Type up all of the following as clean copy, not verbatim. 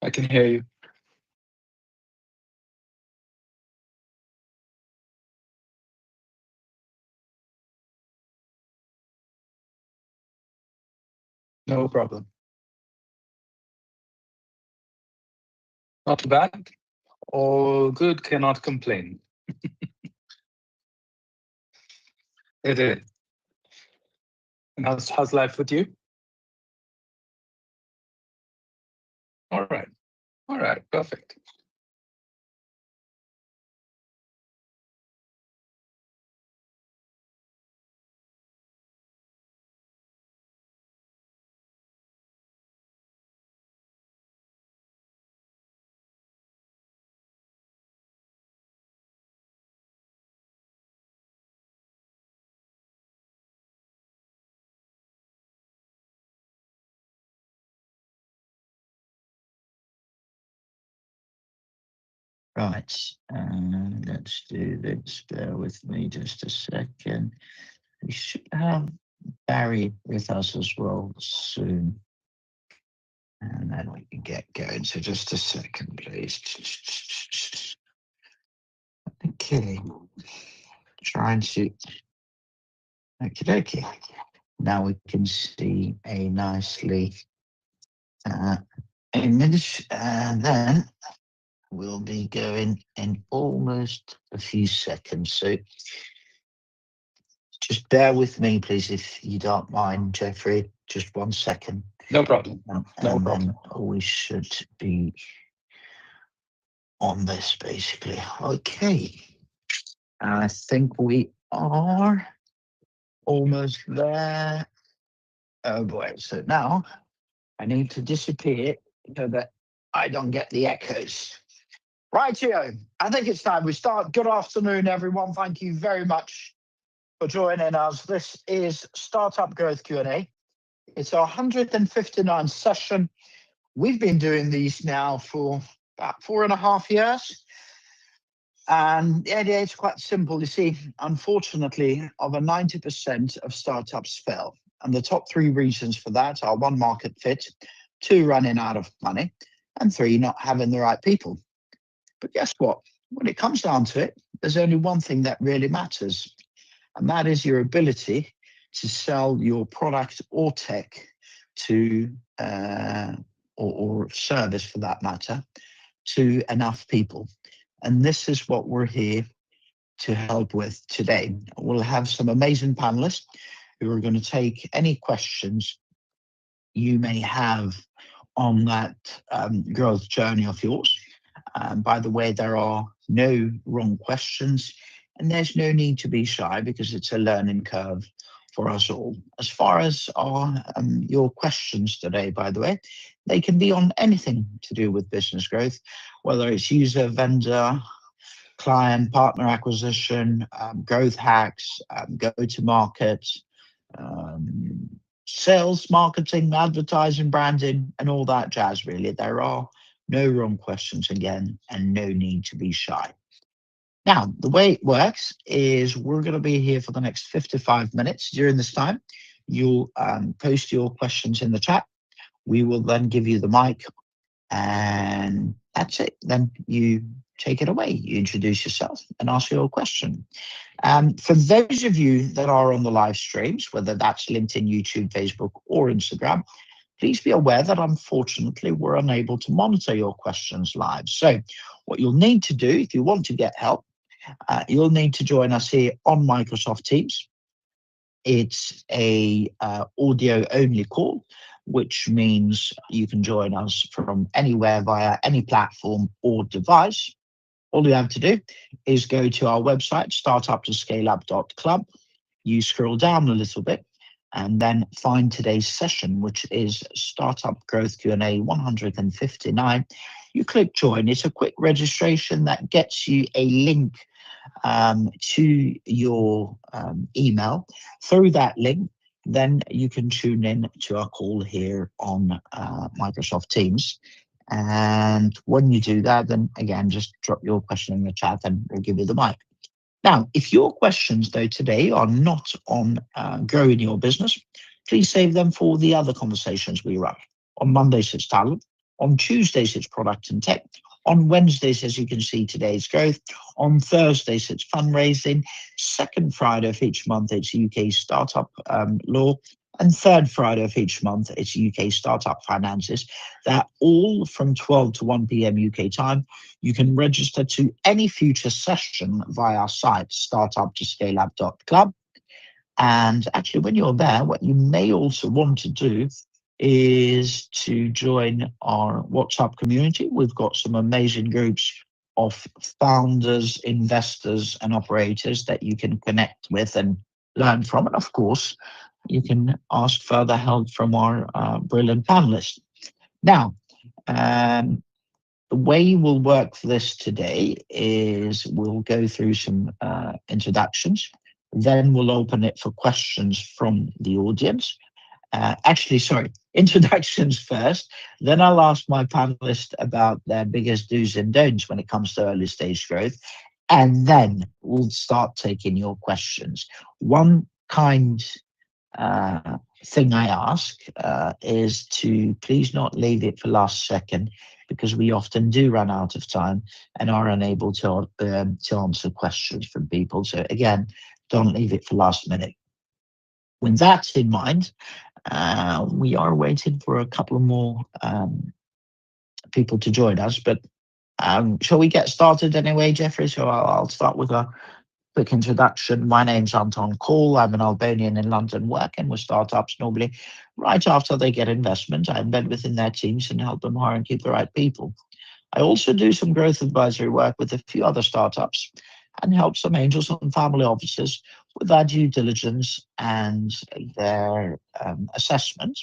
I can hear you. No problem. Not too bad. All good. Cannot complain. It is. And how's life with you? All right. All right. Perfect. Right, let's do this. Bear with me just a second. We should have Barry with us as well soon, and then we can get going. So just a second, please. Okay, trying to. Okay, okay. Now we can see a nicely uh, image, and then we'll be going in almost a few seconds. So just bear with me, please, if you don't mind, Jeffrey. Just 1 second. No problem. No And problem. then we should be on this basically. Okay. I think we are almost there. Oh boy. So now I need to disappear so that I don't get the echoes. Rightio. I think it's time we start. Good afternoon, everyone. Thank you very much for joining us. This is Startup Growth Q&A. It's our 159th session. We've been doing these now for about 4.5 years. And the idea is quite simple. You see, unfortunately, over 90% of startups fail. And the top three reasons for that are one, market fit, two, running out of money, and three, not having the right people. But guess what? when it comes down to it, there's only one thing that really matters, and that is your ability to sell your product or tech to, or service for that matter, to enough people. And this is what we're here to help with today. We'll have some amazing panelists who are going to take any questions you may have on that growth journey of yours. By the way, there are no wrong questions, and there's no need to be shy because it's a learning curve for us all. As far as your questions today, by the way, they can be on anything to do with business growth, whether it's user, vendor, client, partner acquisition, growth hacks, go-to-market, um, sales, marketing, advertising, branding, and all that jazz, really. There are no wrong questions again, and no need to be shy. Now, the way it works is we're going to be here for the next 55 minutes. During this time, you'll post your questions in the chat. We will then give you the mic, and that's it. Then you take it away. You introduce yourself and ask your question. For those of you that are on the live streams, whether that's LinkedIn, YouTube, Facebook, or Instagram, please be aware that unfortunately we're unable to monitor your questions live. So what you'll need to do if you want to get help, you'll need to join us here on Microsoft Teams. It's a audio only call, which means you can join us from anywhere via any platform or device. All you have to do is go to our website, startup2scaleup.club. You scroll down a little bit and then find today's session, which is Startup Growth Q&A 159. You click join. It's a quick registration that gets you a link to your email. Through that link, then you can tune in to our call here on Microsoft Teams. And when you do that, then again, just drop your question in the chat and we'll give you the mic. Now, if your questions, though, today are not on growing your business, please save them for the other conversations we run. On Mondays, it's talent. On Tuesdays, it's product and tech. On Wednesdays, as you can see, today's growth. On Thursdays, it's fundraising. Second Friday of each month, it's UK startup law. And third Friday of each month, it's UK startup finances. They're all from 12 to 1 p.m. UK time. You can register to any future session via our site, startup2scaleup.club. And actually, when you're there, what you may also want to do is to join our WhatsApp community. We've got some amazing groups of founders, investors, and operators that you can connect with and learn from. And of course, you can ask further help from our brilliant panelists. Now, the way we'll work for this today is we'll go through some introductions. Then we'll open it for questions from the audience. Introductions first. Then I'll ask my panelists about their biggest do's and don'ts when it comes to early stage growth. And then we'll start taking your questions. One kind thing I ask is to please not leave it for last second, because we often do run out of time and are unable to answer questions from people. So again, don't leave it for last minute. With that in mind, we are waiting for a couple more people to join us, but shall we get started anyway, Jeffrey? So I'll start with a quick introduction. My name's Anton Cole. I'm an Albanian in London working with startups normally right after they get investment. I embed within their teams and help them hire and keep the right people. I also do some growth advisory work with a few other startups and help some angels and family offices with their due diligence and their assessment.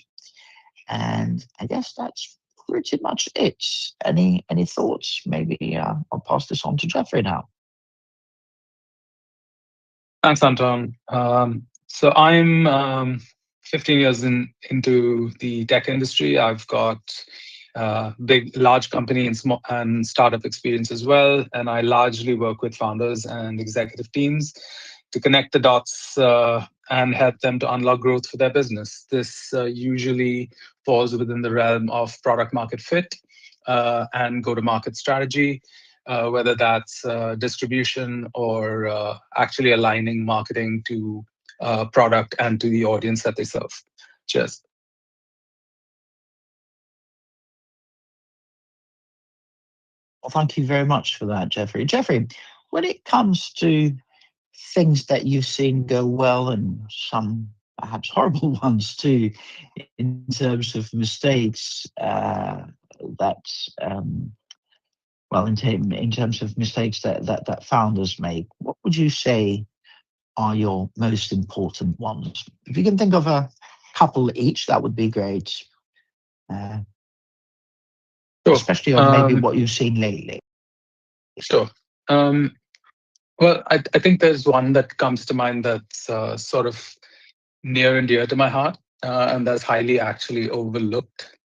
And I guess that's pretty much it. Any thoughts? Maybe I'll pass this on to Jeffrey now. Thanks, Anton. So I'm 15 years into the tech industry. I've got large company and startup experience as well. And I largely work with founders and executive teams to connect the dots and help them to unlock growth for their business. This usually falls within the realm of product market fit and go-to-market strategy. whether that's distribution or actually aligning marketing to product and to the audience that they serve. Cheers. Well, thank you very much for that, Jeffrey. Jeffrey, when it comes to things that you've seen go well and some perhaps horrible ones too, in terms of mistakes that, well, in terms of mistakes that founders make, what would you say are your most important ones? If you can think of a couple each, that would be great. Sure. Especially on maybe what you've seen lately. Sure. Well, I think there's one that comes to mind that's sort of near and dear to my heart, and that's highly actually overlooked.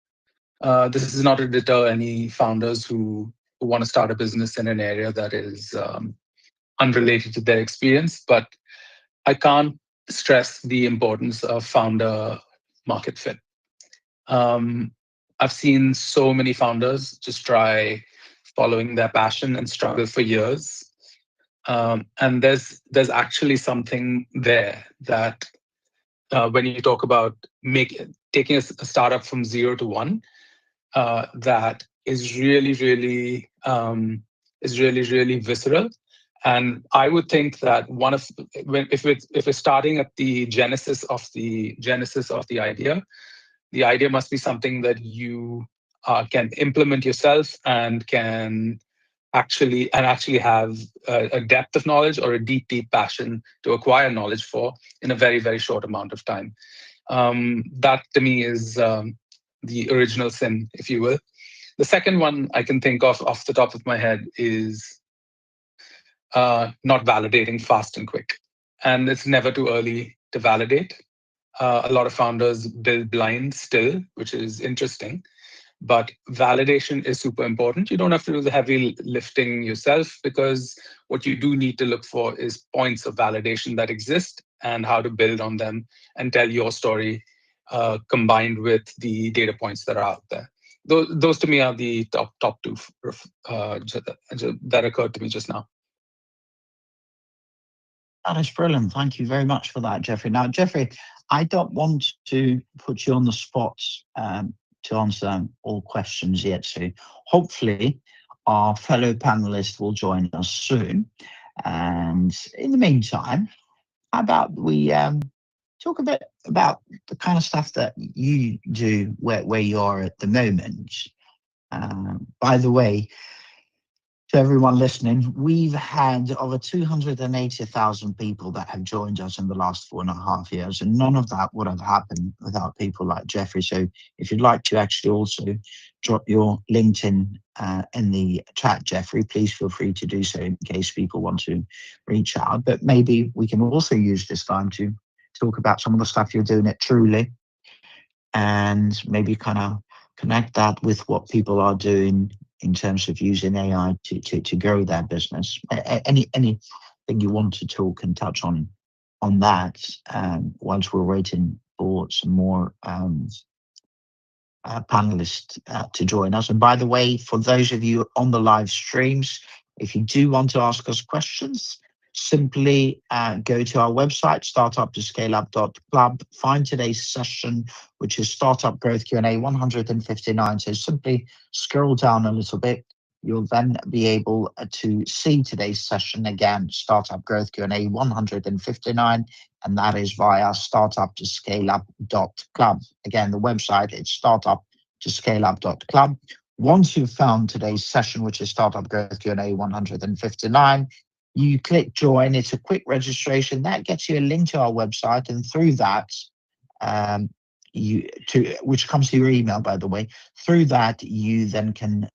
This is not to deter any founders who want to start a business in an area that is unrelated to their experience, but I can't stress the importance of founder market fit. I've seen so many founders just try following their passion and struggle for years. And there's actually something there that when you talk about taking a startup from 0 to 1, that is really, really visceral. And I would think that if we're starting at the genesis of the idea, the idea must be something that you can implement yourself and can actually have a depth of knowledge or a deep passion to acquire knowledge for in a very, very short amount of time. That to me is the original sin, if you will. The second one I can think of off the top of my head is not validating fast and quick. And it's never too early to validate. A lot of founders build blind still, which is interesting. But validation is super important. You don't have to do the heavy lifting yourself, because what you do need to look for is points of validation that exist and how to build on them and tell your story combined with the data points that are out there. Those to me are the top two that occurred to me just now. That is brilliant. Thank you very much for that, Jeffrey. Now, Jeffrey, I don't want to put you on the spot to answer all questions yet. So hopefully our fellow panelists will join us soon. And in the meantime, how about we talk a bit about the kind of stuff that you do where you are at the moment. By the way, to everyone listening, we've had over 280,000 people that have joined us in the last 4.5 years, and none of that would have happened without people like Jeffrey. So if you'd like to actually also drop your LinkedIn in the chat, Jeffrey, please feel free to do so in case people want to reach out. But maybe we can also use this time to talk about some of the stuff you're doing at Truly, and maybe kind of connect that with what people are doing in terms of using AI to grow their business. Anything you want to talk and touch on that once we're waiting for some more panelists to join us. And by the way, for those of you on the live streams, if you do want to ask us questions, simply go to our website, startup2scaleup.club, find today's session, which is Startup Growth Q&A 159. So simply scroll down a little bit. You'll then be able to see today's session again, Startup Growth Q&A 159, and that is via startup2scaleup.club. Again, the website is startup2scaleup.club. Once you've found today's session, which is Startup Growth Q&A 159, you click join. It's a quick registration that gets you a link to our website, and through that, which comes to your email, by the way. Through that, you then can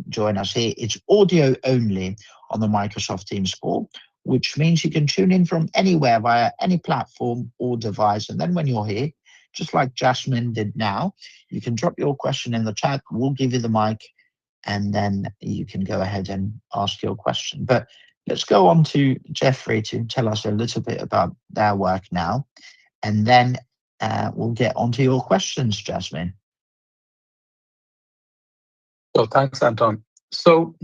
join us here. It's audio only on the Microsoft Teams call, which means you can tune in from anywhere via any platform or device. And then when you're here, just like Jasmine did now, you can drop your question in the chat. We'll give you the mic, and then you can go ahead and ask your question. But let's go on to Jeffrey to tell us a little bit about their work now, and then we'll get onto your questions, Jasmine. So thanks, Anton. So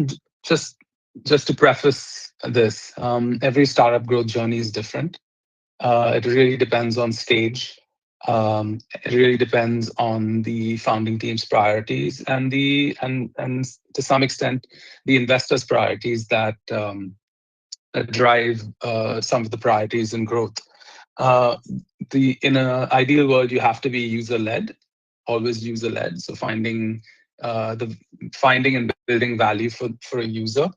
just just to preface this, every startup growth journey is different. It really depends on stage. It really depends on the founding team's priorities and and to some extent the investors' priorities that drive some of the priorities in growth. Uh, in an ideal world, you have to be user led, always user led. So the finding and building value for a user,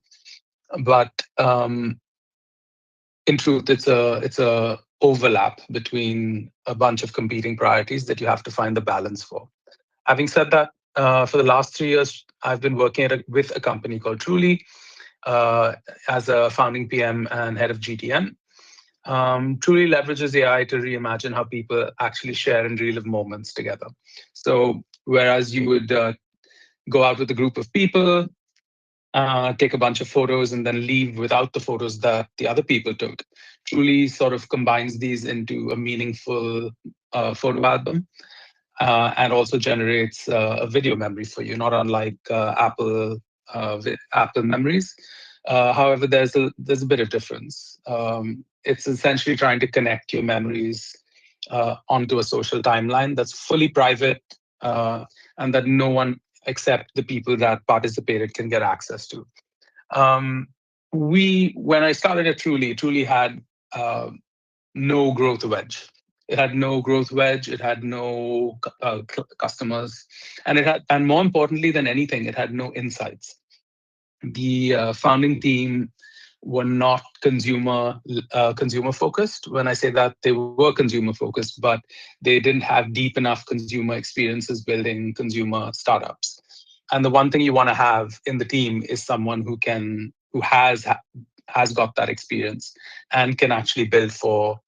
but in truth, it's a overlap between a bunch of competing priorities that you have to find the balance for. Having said that, for the last 3 years, I've been working with a company called Truly as a founding PM and head of GTM. Truly leverages AI to reimagine how people actually share and relive moments together. So whereas you would go out with a group of people, take a bunch of photos, and then leave without the photos that the other people took, Truly sort of combines these into a meaningful photo album and also generates a video memory for you, not unlike Apple memories. However, there's a bit of difference. It's essentially trying to connect your memories onto a social timeline that's fully private and that no one except the people that participated can get access to. Um, when I started at Truly had no growth wedge. It had no growth wedge. It had no customers, and more importantly than anything, it had no insights. The founding team were not consumer focused. When I say that, they were consumer focused, but they didn't have deep enough consumer experiences building consumer startups. And the one thing you want to have in the team is someone who has got that experience and can actually build for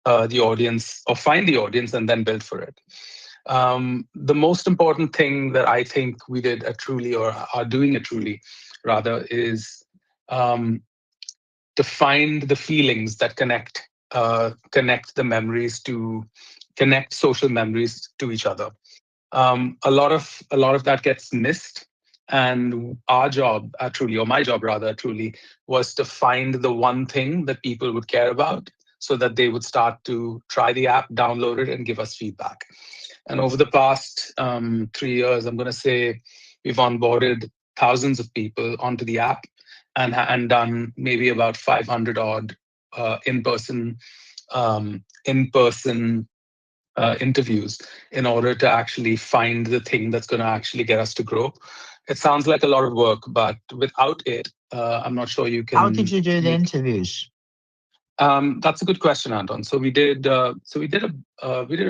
the audience or find the audience and then build for it. The most important thing that I think we did at Truly, or are doing at Truly rather, is to find the feelings that connect the memories to connect social memories to each other. A lot of that gets missed, and our job at Truly, or my job rather at Truly, was to find the one thing that people would care about, so that they would start to try the app, download it, and give us feedback. And over the past 3 years, I'm going to say we've onboarded thousands of people onto the app and done maybe about 500 odd in person interviews in order to actually find the thing that's going to actually get us to grow. It sounds like a lot of work, but without it, I'm not sure you How did can you do the make. interviews? That's a good question, Anton. So we did a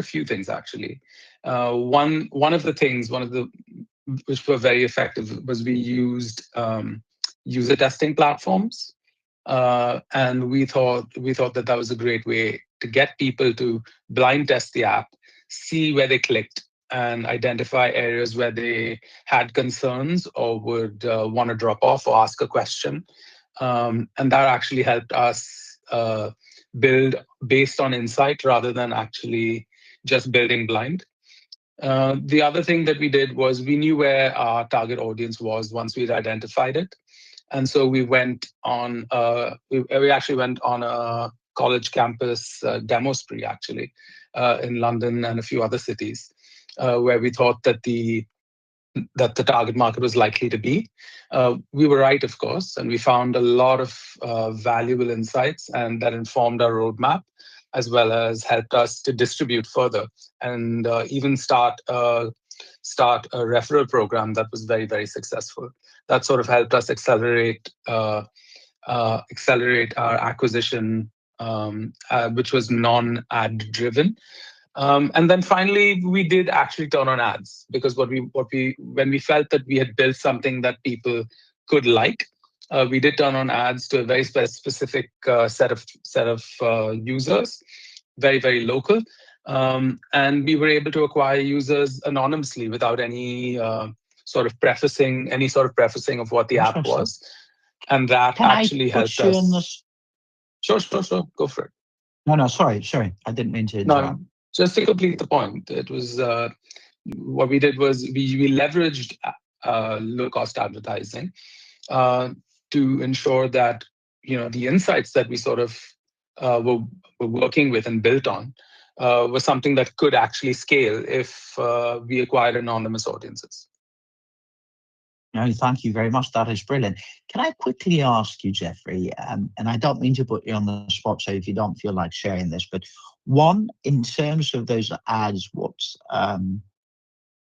few things actually. One of the things, one of the which were very effective, was we used user testing platforms, and we thought that was a great way to get people to blind test the app, see where they clicked, and identify areas where they had concerns or would want to drop off or ask a question. And that actually helped us build based on insight rather than actually just building blind. The other thing that we did was we knew where our target audience was once we'd identified it. And so we actually went on a college campus demo spree, actually, in London and a few other cities, where we thought that the target market was likely to be. We were right, of course, and we found a lot of valuable insights, and that informed our roadmap, as well as helped us to distribute further and even start a referral program that was very, very successful. That sort of helped us accelerate our acquisition, which was non-ad driven. And then finally, we did actually turn on ads, because when we felt that we had built something that people could like, we did turn on ads to a very specific set of users, very, very local, and we were able to acquire users anonymously without any sort of prefacing of what the app Interesting. was, and that Can I actually put helped you in us. this? Sure, go for it. No, sorry. I didn't mean to interrupt. No, just to complete the point, it was what we did was we leveraged low cost advertising uh, to ensure that the insights that we sort of were working with and built on was something that could actually scale if we acquired anonymous audiences. No, thank you very much. That is brilliant. Can I quickly ask you, Jeffrey, and I don't mean to put you on the spot, so if you don't feel like sharing this, but one, in terms of those ads, what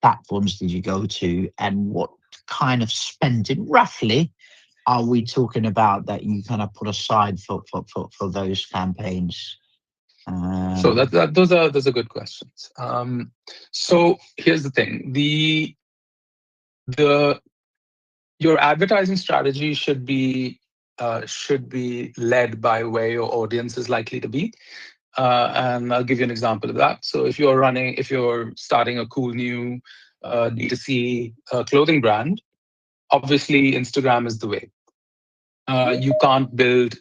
platforms did you go to, and what kind of spending, roughly, are we talking about that you kind of put aside for those campaigns? So those are good questions. So here's the thing: your advertising strategy should be led by where your audience is likely to be. And I'll give you an example of that. So if you're starting a cool new D2C clothing brand, obviously Instagram is the way. You can't build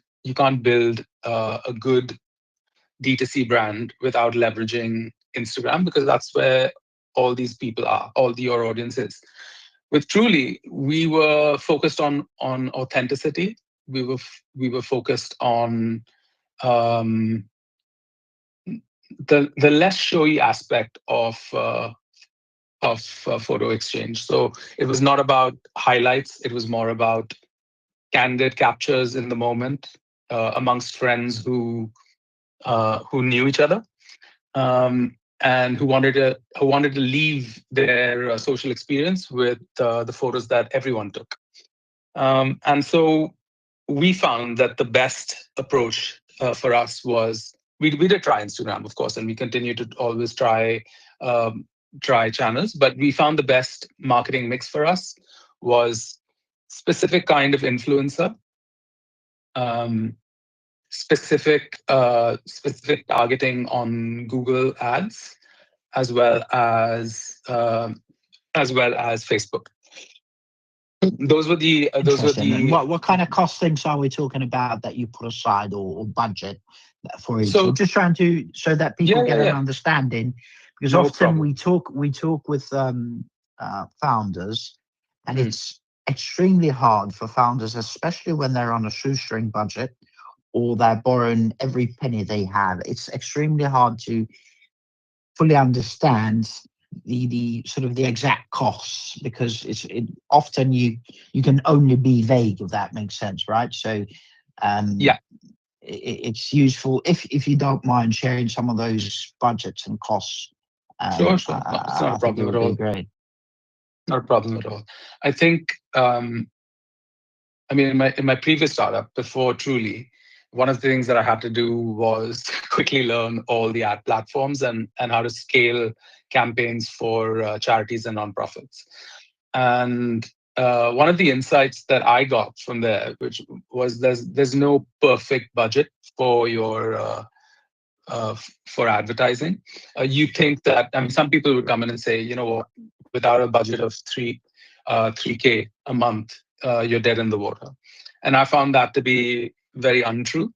a good D2C brand without leveraging Instagram, because that's where all these people are, all your audience is. With Truly, we were focused on authenticity. We were focused on the less showy aspect of photo exchange. So it was not about highlights. It was more about candid captures in the moment amongst friends who knew each other, and who wanted to leave their social experience with the photos that everyone took. And so we found that the best approach for us was, we did try Instagram, of course, and we continue to always try channels, but we found the best marketing mix for us was specific kind of influencer, specific targeting on Google Ads, as well as Facebook. Those were the And what kind of costings are we talking about that you put aside, or budget for each? So just trying to, so that people get an understanding, because often we talk with founders, and it's extremely hard for founders, especially when they're on a shoestring budget or they're borrowing every penny they have. It's extremely hard to fully understand the sort of the exact costs, because often you can only be vague, if that makes sense, right? So it's useful if you don't mind sharing some of those budgets and costs. Sure. It's not a problem at all. Great. Not a problem at all. I think in my previous startup before Truly, one of the things that I had to do was quickly learn all the ad platforms and how to scale campaigns for charities and nonprofits. And one of the insights that I got from there, which was there's no perfect budget for your for advertising. You think that, some people would come in and say, you know what, without a budget of 3K a month, you're dead in the water. And I found that to be very untrue,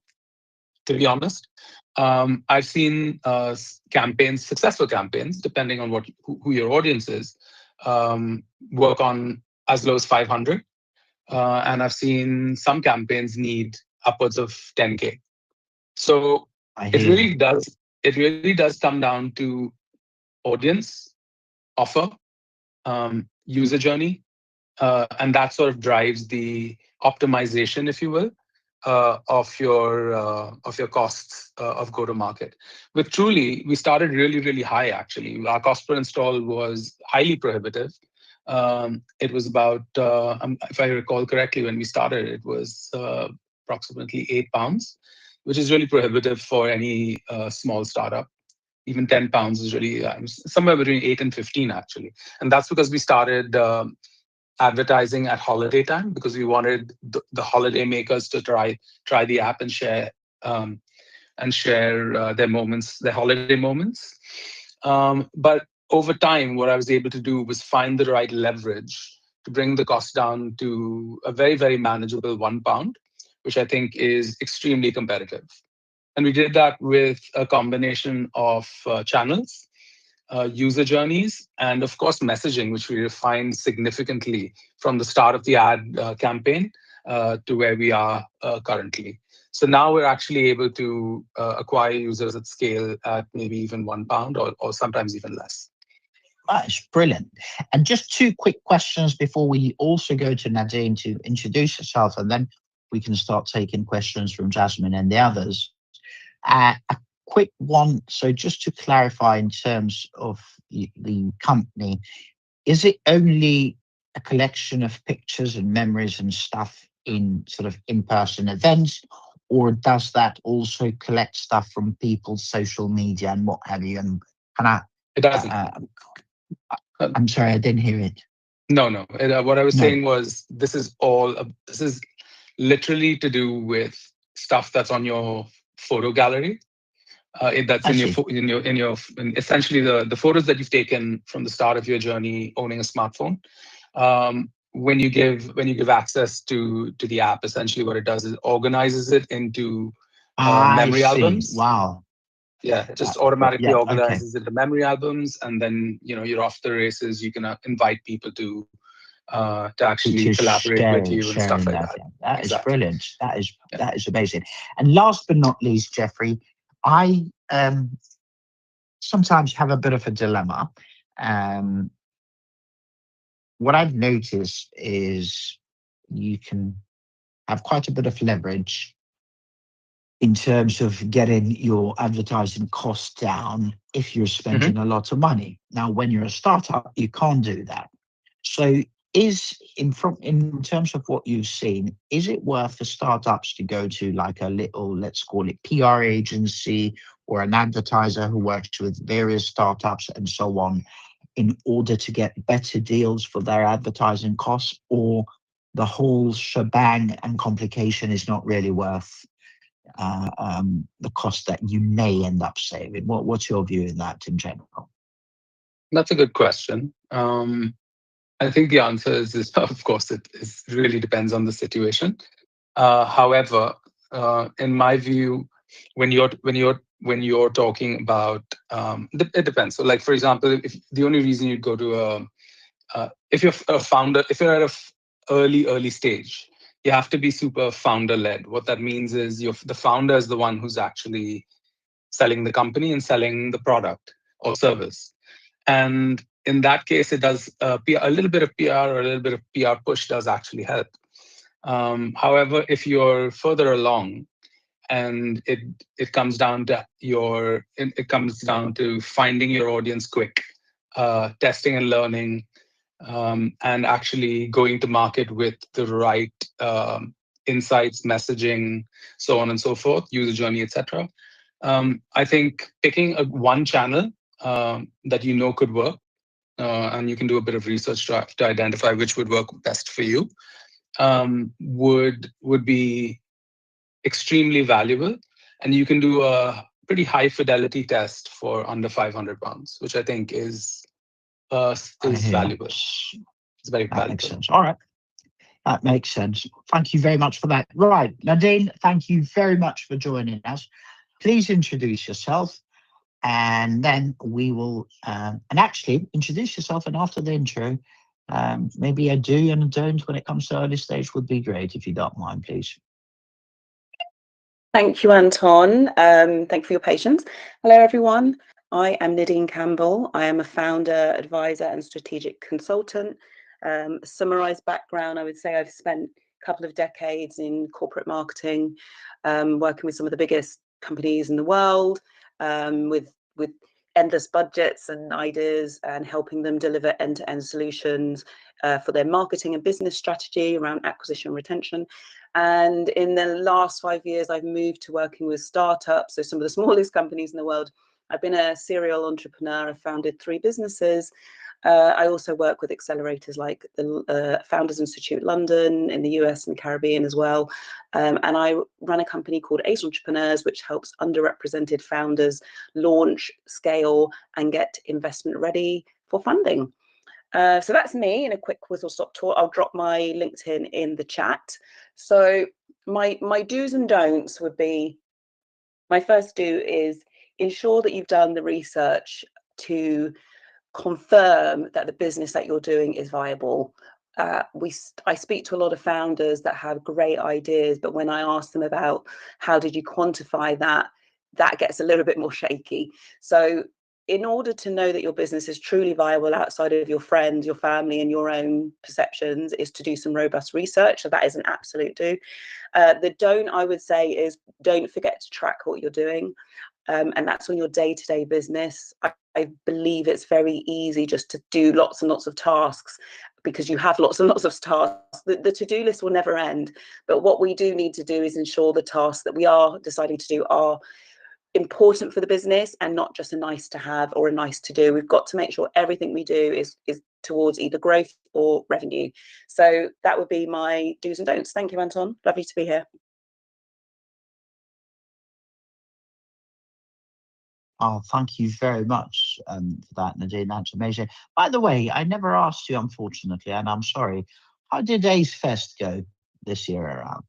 to be honest. I've seen campaigns, successful campaigns, depending on who your audience is, work on as low as 500. And I've seen some campaigns need upwards of 10K. So it really does come down to audience, offer, user journey, and that sort of drives the optimization, if you will, of your costs of go-to-market. With Truly, we started really, really high, actually. Our cost per install was highly prohibitive. It was about, if I recall correctly, when we started, it was approximately £8, which is really prohibitive for any small startup. Even £10 is really somewhere between 8 and 15, actually. And that's because we started advertising at holiday time, because we wanted the holiday makers to try the app and share their moments, their holiday moments. But over time, what I was able to do was find the right leverage to bring the cost down to a very, very manageable £1, which I think is extremely competitive. And we did that with a combination of channels, user journeys, and of course messaging, which we refined significantly from the start of the ad campaign to where we are currently. So now we're actually able to acquire users at scale at maybe even £1 or sometimes even less. That's brilliant. And just two quick questions before we also go to Nadine to introduce herself, and then we can start taking questions from Jasmine and the others. A quick one. So just to clarify in terms of the company, is it only a collection of pictures and memories and stuff in sort of in-person events, or does that also collect stuff from people's social media and what have you? And it doesn't. I'm sorry, I didn't hear it. No. What I was No. saying was this is literally to do with stuff that's on your photo gallery. That's in essentially the photos that you've taken from the start of your journey owning a smartphone. When you give access to the app, essentially what it does is organizes it into memory albums. Wow. Yeah, it just automatically organizes it to memory albums, and then you're off the races. You can invite people to actually collaborate with you and stuff like that. That is brilliant. That is amazing. And last but not least, Jeffrey, I sometimes have a bit of a dilemma. What I've noticed is you can have quite a bit of leverage in terms of getting your advertising costs down if you're spending a lot of money. Now, when you're a startup, you can't do that. So in terms of what you've seen, is it worth for startups to go to like a little, let's call it PR agency or an advertiser who works with various startups and so on in order to get better deals for their advertising costs, or the whole shebang and complication is not really worth the cost that you may end up saving? What's your view in that in general? That's a good question. I think the answer is of course, it really depends on the situation. However, in my view, when you're talking about, it depends. So, like for example, if the only reason you go to if you're a founder, if you're at a early stage, you have to be super founder led. What that means is the founder is the one who's actually selling the company and selling the product or service. And in that case, it does a little bit of PR or a little bit of PR push does actually help. However, if you're further along and it comes down to finding your audience quick, testing and learning, and actually going to market with the right insights, messaging, so on and so forth, user journey, etc. I think picking one channel that could work, and you can do a bit of research to identify which would work best for you, would be extremely valuable. And you can do a pretty high fidelity test for under £500, which I think is valuable. It's very valuable. That makes sense. All right. That makes sense. Thank you very much for that. Right, Nadine, thank you very much for joining us. Please introduce yourself, and then we will, and actually introduce yourself, and after the intro, maybe a do and a don't when it comes to early stage would be great, if you don't mind, please. Thank you, Anton. Thank you for your patience. Hello, everyone. I am Nadine Campbell. I am a founder, advisor, and strategic consultant. Summarized background, I would say I've spent a couple of decades in corporate marketing, working with some of the biggest companies in the world, with endless budgets and ideas, and helping them deliver end-to-end solutions for their marketing and business strategy around acquisition and retention. And in the last 5 years, I've moved to working with startups, so some of the smallest companies in the world. I've been a serial entrepreneur. I've founded 3 businesses. I also work with accelerators like the Founders Institute London in the US and Caribbean as well. And I run a company called Ace Entrepreneurs, which helps underrepresented founders launch, scale, and get investment ready for funding. So that's me in a quick whistle-stop tour. I'll drop my LinkedIn in the chat. So my do's and don'ts would be, my first do is ensure that you've done the research to confirm that the business that you're doing is viable. I speak to a lot of founders that have great ideas, but when I ask them about how did you quantify that, that gets a little bit more shaky. So in order to know that your business is truly viable outside of your friends, your family, and your own perceptions, is to do some robust research. So that is an absolute do. The don't, I would say, is don't forget to track what you're doing. And that's on your day-to-day business. I believe it's very easy just to do lots and lots of tasks because you have lots and lots of tasks. The to-do list will never end. But what we do need to do is ensure the tasks that we are deciding to do are important for the business and not just a nice to have or a nice to do. We've got to make sure everything we do is towards either growth or revenue. So that would be my do's and don'ts. Thank you, Anton. Lovely to be here. Oh, thank you very much for that, Nadine. That's amazing. By the way, I never asked you, unfortunately, and I'm sorry. How did Ace Fest go this year around?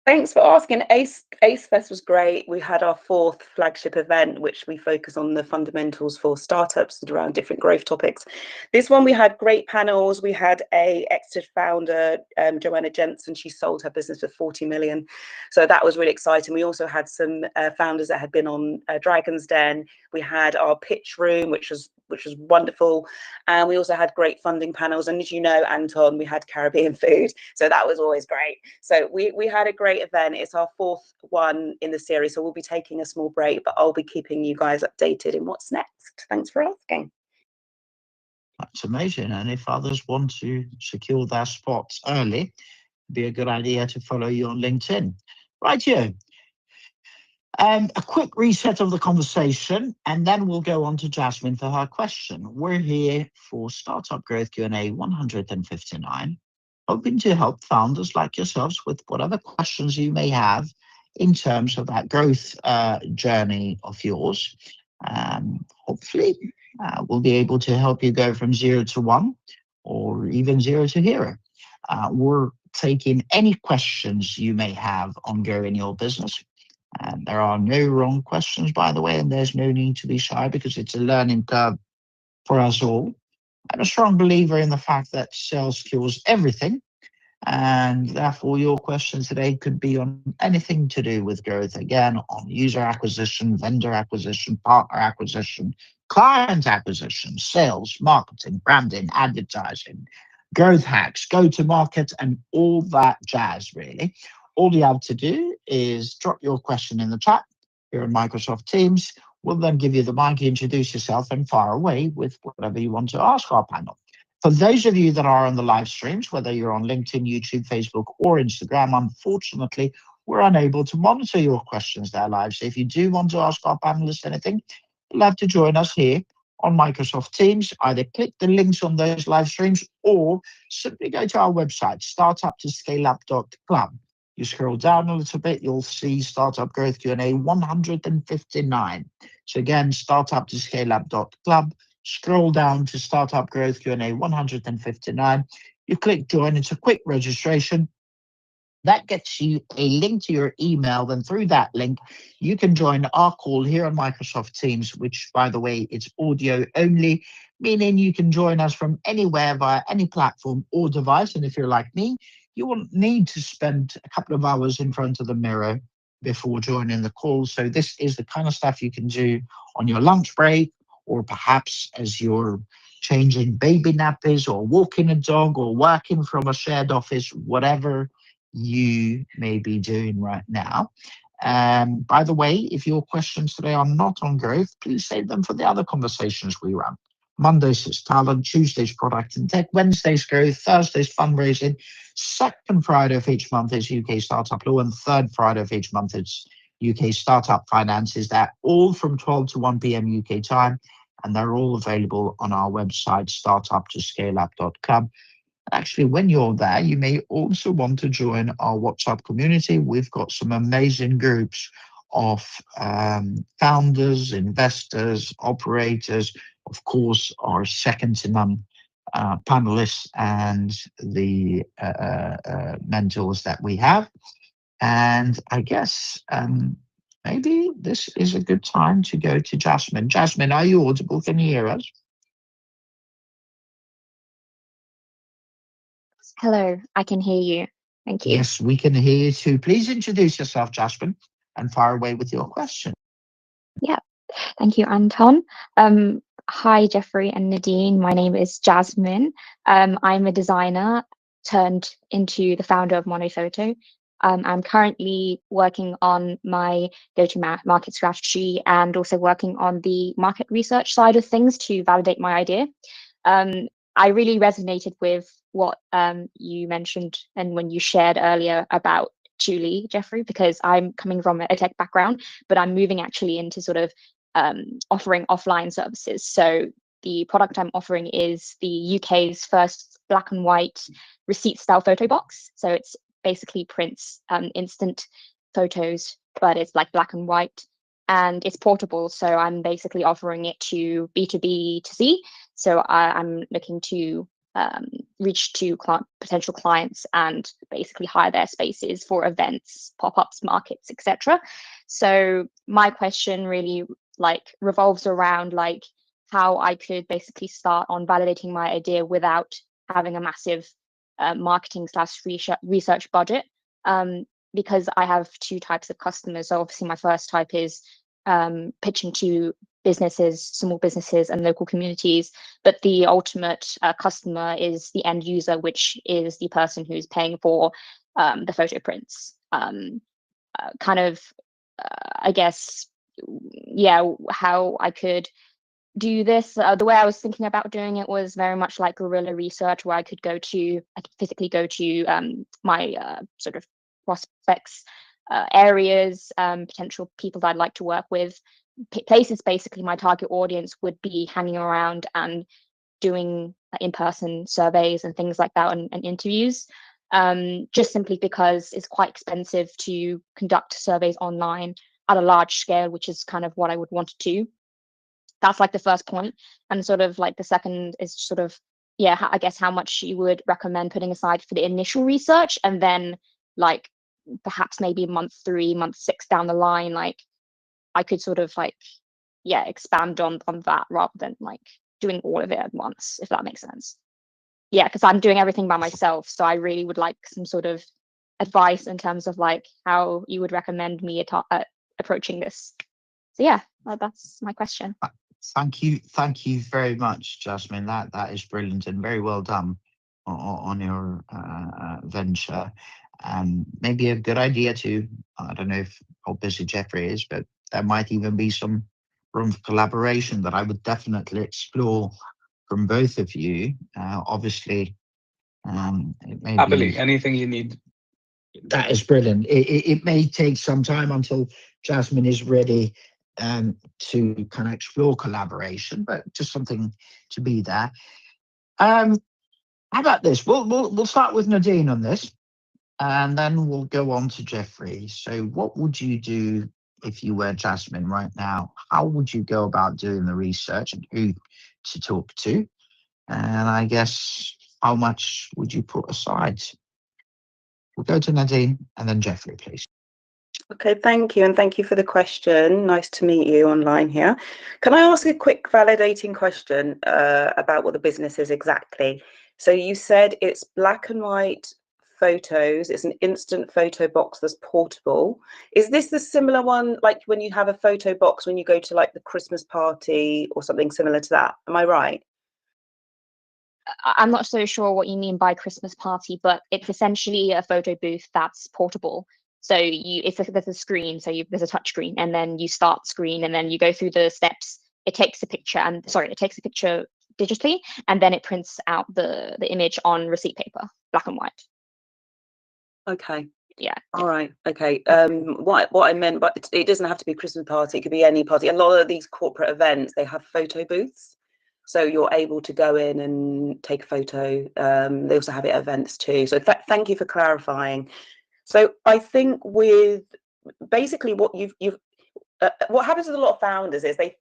Thanks for asking. Ace Fest was great. We had our 4th flagship event, which we focus on the fundamentals for startups around different growth topics. This one, we had great panels. We had a exited founder, Joanna Jensen. She sold her business for 40 million. So that was really exciting. We also had some founders that had been on Dragon's Den. We had our pitch room, which was wonderful. And we also had great funding panels. And as you know, Anton, we had Caribbean food. So that was always great. So we had a great event. It's our 4th one in the series. So we'll be taking a small break, but I'll be keeping you guys updated in what's next. Thanks for asking. That's amazing. And if others want to secure their spots early, it'd be a good idea to follow you on LinkedIn. Right here. A quick reset of the conversation, and then we'll go on to Jasmine for her question. We're here for Startup Growth Q&A 159, hoping to help founders like yourselves with whatever questions you may have in terms of that growth journey of yours. Hopefully, we'll be able to help you go from 0 to 1 or even 0 to hero. We're taking any questions you may have on growing your business. And there are no wrong questions, by the way, and there's no need to be shy because it's a learning curve for us all. I'm a strong believer in the fact that sales kills everything. And therefore, your question today could be on anything to do with growth. Again, on user acquisition, vendor acquisition, partner acquisition, client acquisition, sales, marketing, branding, advertising, growth hacks, go to market, and all that jazz, really. All you have to do is drop your question in the chat here in Microsoft Teams. We'll then give you the mic, introduce yourself, and fire away with whatever you want to ask our panel. For those of you that are on the live streams, whether you're on LinkedIn, YouTube, Facebook, or Instagram, unfortunately, we're unable to monitor your questions there live. So if you do want to ask our panelists anything, you'll have to join us here on Microsoft Teams. Either click the links on those live streams or simply go to our website, startuptoscaleup.club. You scroll down a little bit, you'll see Startup Growth Q&A 159. So again, startuptoscaleup.club. Scroll down to Startup Growth Q&A 159. You click join. It's a quick registration. That gets you a link to your email. Then through that link, you can join our call here on Microsoft Teams, which, by the way, it's audio only, meaning you can join us from anywhere via any platform or device. And if you're like me, you won't need to spend a couple of hours in front of the mirror before joining the call. So this is the kind of stuff you can do on your lunch break, or perhaps as you're changing baby nappies or walking a dog or working from a shared office, whatever you may be doing right now. By the way, if your questions today are not on growth, please save them for the other conversations we run. Mondays is talent, Tuesdays product and tech, Wednesdays growth, Thursdays fundraising, second Friday of each month is UK Startup Law, and third Friday of each month is UK Startup Finances. They're all from 12 to 1 p.m. UK time, and they're all available on our website, startuptoscaleup.club. Actually, when you're there, you may also want to join our WhatsApp community. We've got some amazing groups of founders, investors, operators, of course, our second to none panelists and the mentors that we have. And I guess maybe this is a good time to go to Jasmine. Jasmine, are you audible? Can you hear us? Hello, I can hear you. Thank you. Yes, we can hear you too. Please introduce yourself, Jasmine, and fire away with your question. Yeah, thank you, Anton. Hi, Jeffrey and Nadine. My name is Jasmine. I'm a designer turned into the founder of Monophoto. I'm currently working on my go-to-market strategy and also working on the market research side of things to validate my idea. I really resonated with what you mentioned and when you shared earlier about Julie, Jeffrey, because I'm coming from a tech background, but I'm moving actually into sort of offering offline services. So the product I'm offering is the UK's first black and white receipt style photo box. So it's basically prints instant photos, but it's like black and white and it's portable. So I'm basically offering it to B2B to C. So I'm looking to reach to potential clients and basically hire their spaces for events, pop-ups, markets, etc. So my question really like revolves around like how I could basically start on validating my idea without having a massive marketing / research budget, because I have two types of customers. So obviously my first type is pitching to businesses, small businesses and local communities, but the ultimate customer is the end user, which is the person who's paying for the photo prints. I guess, yeah, how I could do this. The way I was thinking about doing it was very much like guerrilla research, where I could physically go to my sort of prospects areas, potential people that I'd like to work with, places basically my target audience would be hanging around and doing in-person surveys and things like that and interviews, just simply because it's quite expensive to conduct surveys online at a large scale, which is kind of what I would want to do. That's like the first point. And sort of like the second is sort of, yeah, I guess how much you would recommend putting aside for the initial research, and then like perhaps maybe month 3, month 6 down the line, like I could sort of like, yeah, expand on that rather than like doing all of it at once, if that makes sense. Yeah, because I'm doing everything by myself. So I really would like some sort of advice in terms of like how you would recommend me approaching this. So yeah, that's my question. Thank you very much, Jasmine. That is brilliant and very well done on your venture. Maybe a good idea to, I don't know how busy Jeffrey is, but there might even be some room for collaboration that I would definitely explore from both of you. Obviously, it may Happily, be, anything you need. that is brilliant. It may take some time until Jasmine is ready to kind of explore collaboration, but just something to be there. How about this? We'll start with Nadine on this, and then we'll go on to Jeffrey. So, what would you do if you were Jasmine right now? How would you go about doing the research and who to talk to? And I guess how much would you put aside? We'll go to Nadine and then Jeffrey, please. Okay, thank you. And thank you for the question. Nice to meet you online here. Can I ask a quick validating question about what the business is exactly? So you said it's black and white photos. It's an instant photo box that's portable. Is this the similar one, like when you have a photo box when you go to like the Christmas party or something similar to that? Am I right? I'm not so sure what you mean by Christmas party, but it's essentially a photo booth that's portable. So there's a screen, so there's a touch screen, and then you start screen, and then you go through the steps. It takes a picture, digitally, and then it prints out the image on receipt paper, black and white. Okay. Yeah. All right. Okay. What I meant, but it doesn't have to be Christmas party. It could be any party. A lot of these corporate events, they have photo booths. So you're able to go in and take a photo. They also have it at events too. So thank you for clarifying. So I think with basically what what happens with a lot of founders is they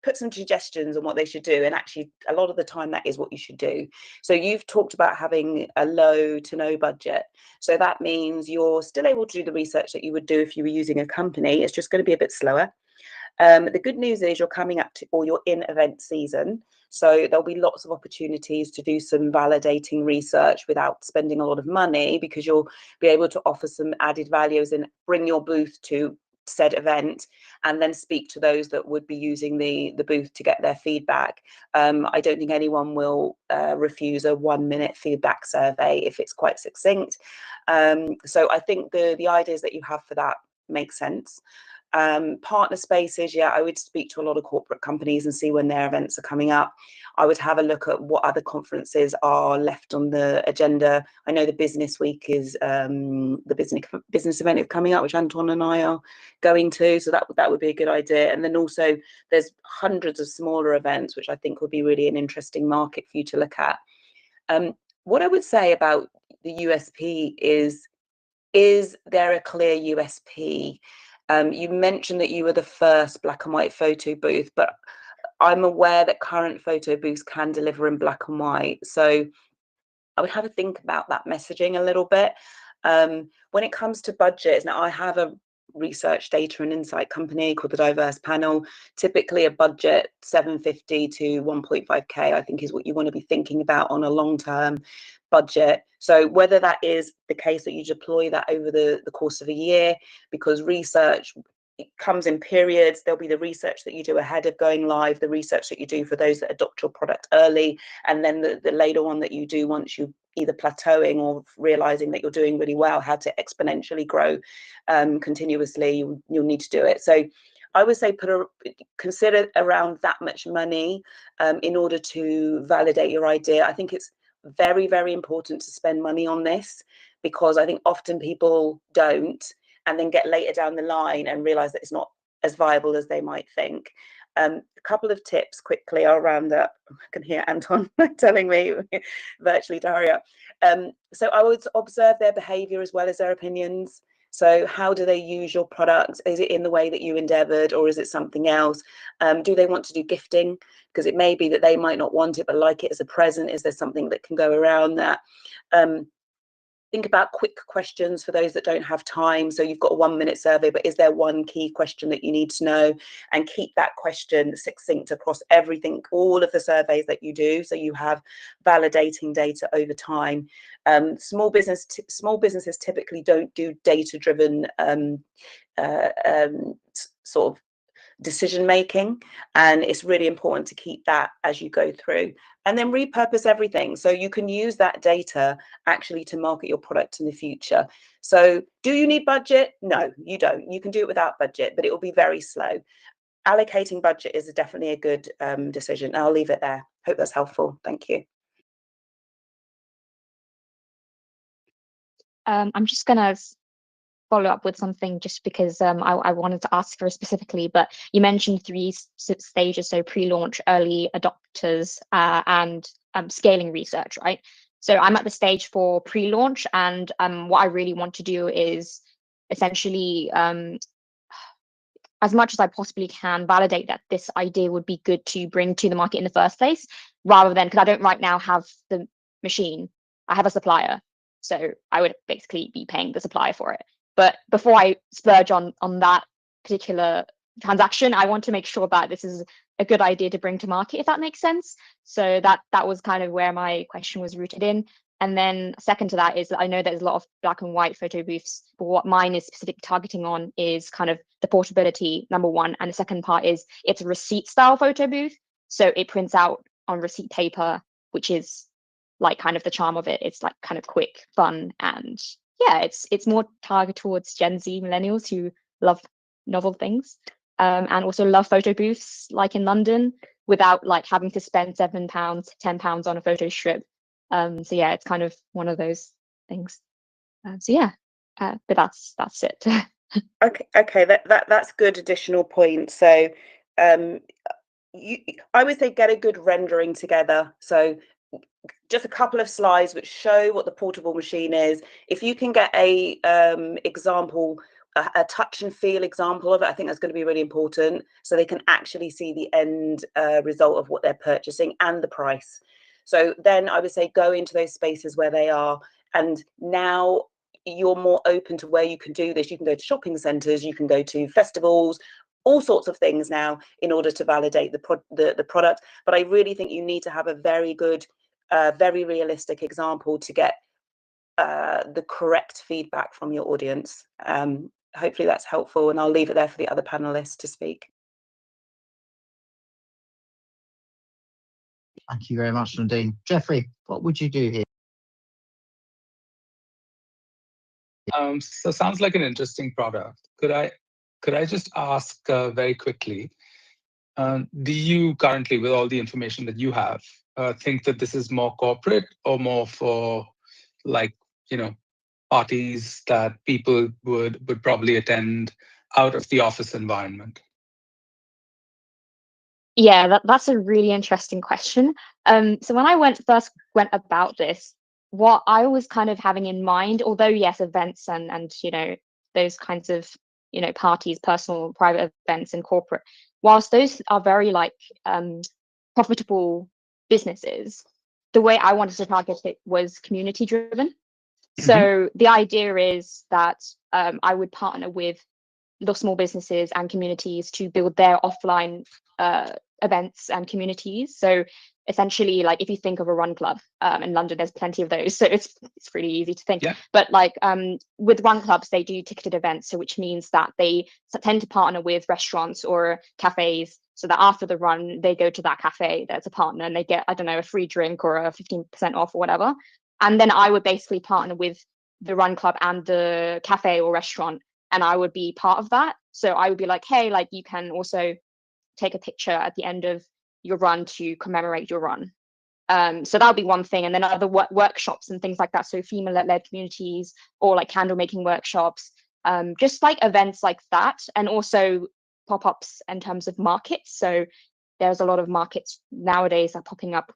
put some suggestions on what they should do, and actually a lot of the time that is what you should do. So you've talked about having a low to no budget. So that means you're still able to do the research that you would do if you were using a company. It's just going to be a bit slower. The good news is you're coming up to, or you're in event season. So there'll be lots of opportunities to do some validating research without spending a lot of money, because you'll be able to offer some added values and bring your booth to said event and then speak to those that would be using the booth to get their feedback. I don't think anyone will refuse a 1-minute feedback survey if it's quite succinct. So I think the ideas that you have for that make sense. Partner spaces, yeah, I would speak to a lot of corporate companies and see when their events are coming up. I would have a look at what other conferences are left on the agenda. I know the Business Week is the business event is coming up, which Anton and I are going to, so that would be a good idea. And then also there's hundreds of smaller events, which I think would be really an interesting market for you to look at. What I would say about the USP is there a clear USP? You mentioned that you were the first black and white photo booth, but I'm aware that current photo booths can deliver in black and white. So I would have a think about that messaging a little bit. When it comes to budgets, now I have a research data and insight company called the Diverse Panel. Typically a budget 750 to 1.5k, I think, is what you want to be thinking about on a long-term budget. So whether that is the case that you deploy that over the course of a year, because research, it comes in periods. There'll be the research that you do ahead of going live, the research that you do for those that adopt your product early, and then the later one that you do once you either plateauing or realizing that you're doing really well, how to exponentially grow continuously. You'll need to do it. So I would say consider around that much money in order to validate your idea. I think it's very, very important to spend money on this, because I think often people don't, and then get later down the line and realize that it's not as viable as they might think. A couple of tips quickly, I'll round up. I can hear Anton telling me virtually Daria. So I would observe their behavior as well as their opinions. So how do they use your product? Is it in the way that you endeavored, or is it something else? Do they want to do gifting? Because it may be that they might not want it, but like it as a present. Is there something that can go around that? Think about quick questions for those that don't have time. So you've got a 1-minute survey, but is there one key question that you need to know? And keep that question succinct across everything, all of the surveys that you do, so you have validating data over time. Small businesses typically don't do data-driven sort of decision making, and it's really important to keep that as you go through, and then repurpose everything so you can use that data actually to market your product in the future. So do you need budget? No, you don't. You can do it without budget, but it will be very slow. Allocating budget is definitely a good decision. I'll leave it there. Hope that's helpful. Thank you. I'm just gonna follow up with something, just because I wanted to ask her specifically, but you mentioned 3 stages, so pre-launch, early adopters, and scaling research, right? So I'm at the stage for pre-launch, and what I really want to do is essentially, as much as I possibly can, validate that this idea would be good to bring to the market in the first place, rather than, because I don't right now have the machine, I have a supplier, so I would basically be paying the supplier for it. But before I splurge on that particular transaction, I want to make sure that this is a good idea to bring to market, if that makes sense. So that was kind of where my question was rooted in. And then second to that is that I know there's a lot of black and white photo booths, but what mine is specifically targeting on is kind of the portability, number one. And the second part is it's a receipt style photo booth. So it prints out on receipt paper, which is like kind of the charm of it. It's like kind of quick, fun, and yeah, it's more targeted towards Gen Z millennials who love novel things, and also love photo booths, like in London, without like having to spend £7, £10 on a photo strip. So yeah, it's kind of one of those things. So yeah, but that's it. Okay, that's good additional point. So I would say get a good rendering together. So just a couple of slides which show what the portable machine is. If you can get a example, a touch and feel example of it, I think that's going to be really important, so they can actually see the end result of what they're purchasing and the price. So then I would say go into those spaces where they are, and now you're more open to where you can do this. You can go to shopping centres, you can go to festivals, all sorts of things now in order to validate the product. But I really think you need to have a very good, very realistic example to get the correct feedback from your audience. Hopefully that's helpful, and I'll leave it there for the other panelists to speak. Thank you very much, Nadine. Jeffrey, what would you do here? So sounds like an interesting product. Could I just ask very quickly, do you currently, with all the information that you have, think that this is more corporate or more for, like, parties that people would probably attend out of the office environment? Yeah, that's a really interesting question. So when I first went about this, what I was kind of having in mind, although yes, events and those kinds of parties, personal, private events and corporate, whilst those are very like profitable businesses, the way I wanted to target it was community driven. So the idea is that I would partner with the small businesses and communities to build their offline events and communities. So essentially, like if you think of a run club in London, there's plenty of those, so it's pretty easy to think. Yeah. But like with run clubs, they do ticketed events, so which means that they tend to partner with restaurants or cafes, so that after the run they go to that cafe that's a partner and they get, I don't know, a free drink or a 15% off or whatever. And then I would basically partner with the run club and the cafe or restaurant, and I would be part of that. So I would be like, hey, like you can also take a picture at the end of your run to commemorate your run. So that would be one thing. And then other workshops and things like that. So female-led communities or like candle making workshops, just like events like that. And also pop-ups in terms of markets. So there's a lot of markets nowadays that are popping up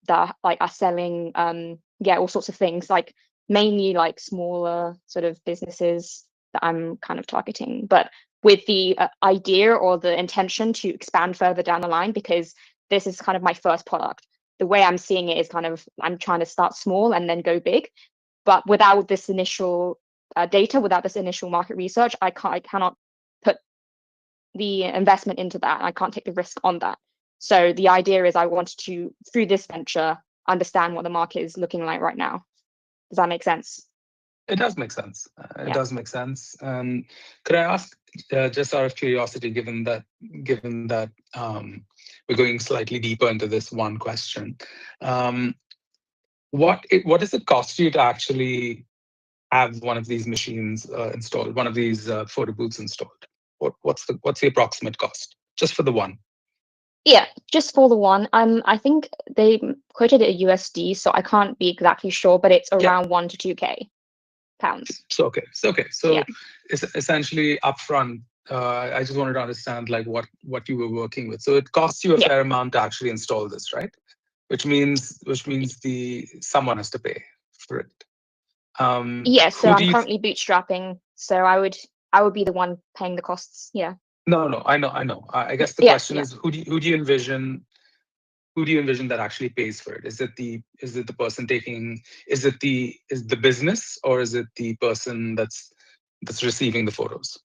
that like are selling, all sorts of things, like mainly like smaller sort of businesses that I'm kind of targeting, but with the idea or the intention to expand further down the line, because this is kind of my first product. The way I'm seeing it is kind of, I'm trying to start small and then go big, but without this initial data, without this initial market research, I cannot put the investment into that. I can't take the risk on that. So the idea is I wanted to, through this venture, understand what the market is looking like right now. Does that make sense? It does make sense. It Yeah. does make sense. Could I ask, just out of curiosity, given that we're going slightly deeper into this one question, what does it cost you to actually have one of these machines installed, one of these photo booths installed? What's the approximate cost just for the one? Yeah, just for the one. I think they quoted it USD, so I can't be exactly sure, but it's around 1 to 2K pounds. So Yeah. Essentially upfront, I just wanted to understand like what you were working with. So it costs you a fair amount to actually install this, right? Which means someone has to pay for it. Yeah, so I'm currently bootstrapping, so I would be the one paying the costs. Yeah. No, I know. I guess the question is, who do you envision that actually pays for it? Is it the person taking? Is the business, or is it the person that's receiving the photos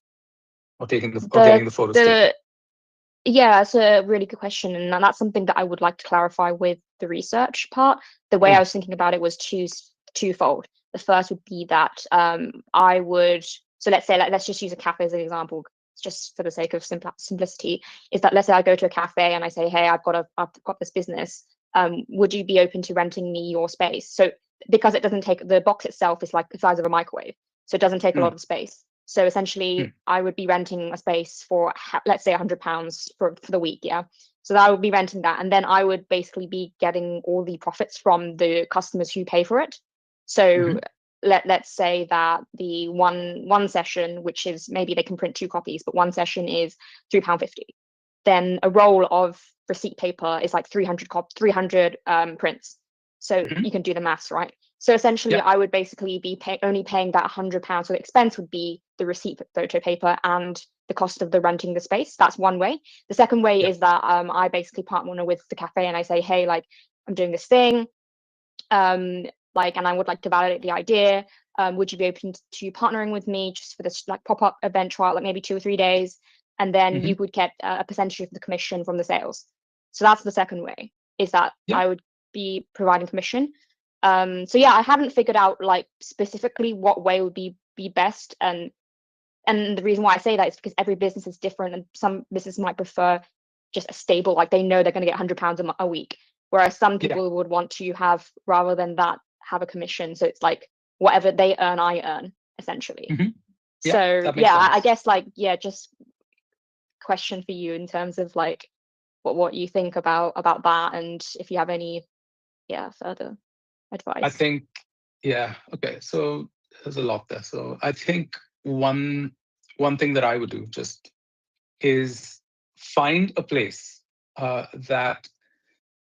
or getting the photos taken? Yeah, it's a really good question, and that's something that I would like to clarify with the research part. The way I was thinking about it was twofold. The first would be that I would, so let's just use a cafe as an example, just for the sake of simplicity, is that let's say I go to a cafe and I say, hey, I've got this business. Would you be open to renting me your space? So because it doesn't take, the box itself is like the size of a microwave, so it doesn't take a lot of space. So essentially, I would be renting a space for, let's say, £100 for the week, yeah? So I would be renting that, and then I would basically be getting all the profits from the customers who pay for it. So let's say that the one session, which is, maybe they can print 2 copies, but one session is £3.50. Then a roll of receipt paper is like 300 prints. So you can do the maths, right? So essentially, I would basically be only paying that £100. So the expense would be the receipt photo paper and the cost of the renting the space. That's one way. The second way is that I basically partner with the cafe and I say, hey, like I'm doing this thing, and I would like to validate the idea. Would you be open to partnering with me just for this like pop-up event trial, like maybe 2 or 3 days? and then you would get a percentage of the commission from the sales. So that's the second way, is that I would be providing commission. So yeah, I haven't figured out like specifically what way would be best, and the reason why I say that is because every business is different, and some businesses might prefer just a stable, like they know they're going to get £100 a week, whereas some people would want to have, rather than that, have a commission. So it's like whatever they earn, I earn, essentially. So yeah, I guess like, yeah, just question for you in terms of like what you think about that, and if you have any further advice. I think, okay, so there's a lot there. So I think one thing that I would do just is find a place that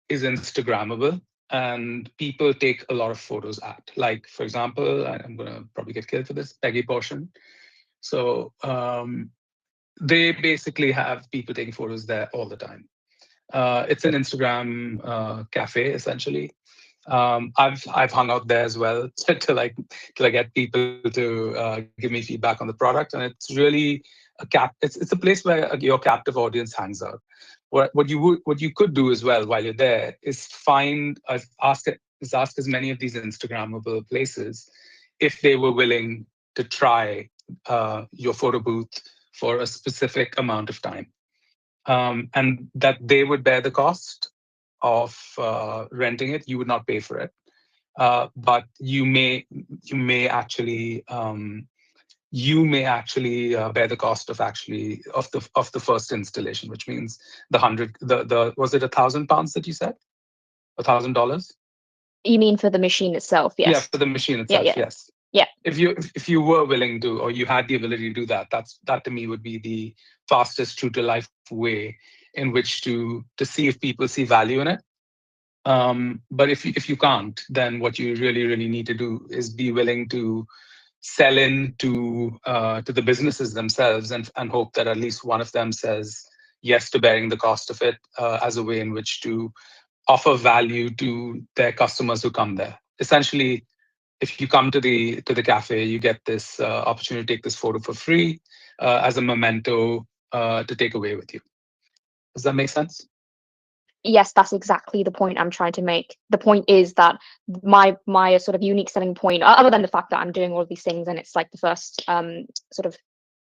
is Instagrammable and people take a lot of photos at. Like, for example, I'm going to probably get killed for this, Peggy Portion. So they basically have people taking photos there all the time. It's an Instagram cafe, essentially. I've hung out there as well to get people to give me feedback on the product, and it's really it's a place where your captive audience hangs out. What you could do as well while you're there is ask as many of these Instagrammable places if they were willing to try your photo booth for a specific amount of time, and that they would bear the cost of renting it. You would not pay for it, but you may actually bear the cost of the first installation, which means was it £1,000 that you said, $1,000? You mean for the machine itself? Yes. Yeah, for the machine itself. Yes. Yeah. If you were willing to, or you had the ability to do that, that to me would be the fastest, true to life way in which to see if people see value in it. But if you can't, then what you really need to do is be willing to sell in to the businesses themselves and hope that at least one of them says yes to bearing the cost of it as a way in which to offer value to their customers who come there. Essentially, if you come to the cafe, you get this opportunity to take this photo for free as a memento to take away with you. Does that make sense? Yes, that's exactly the point I'm trying to make. The point is that my sort of unique selling point, other than the fact that I'm doing all of these things and it's like the first sort of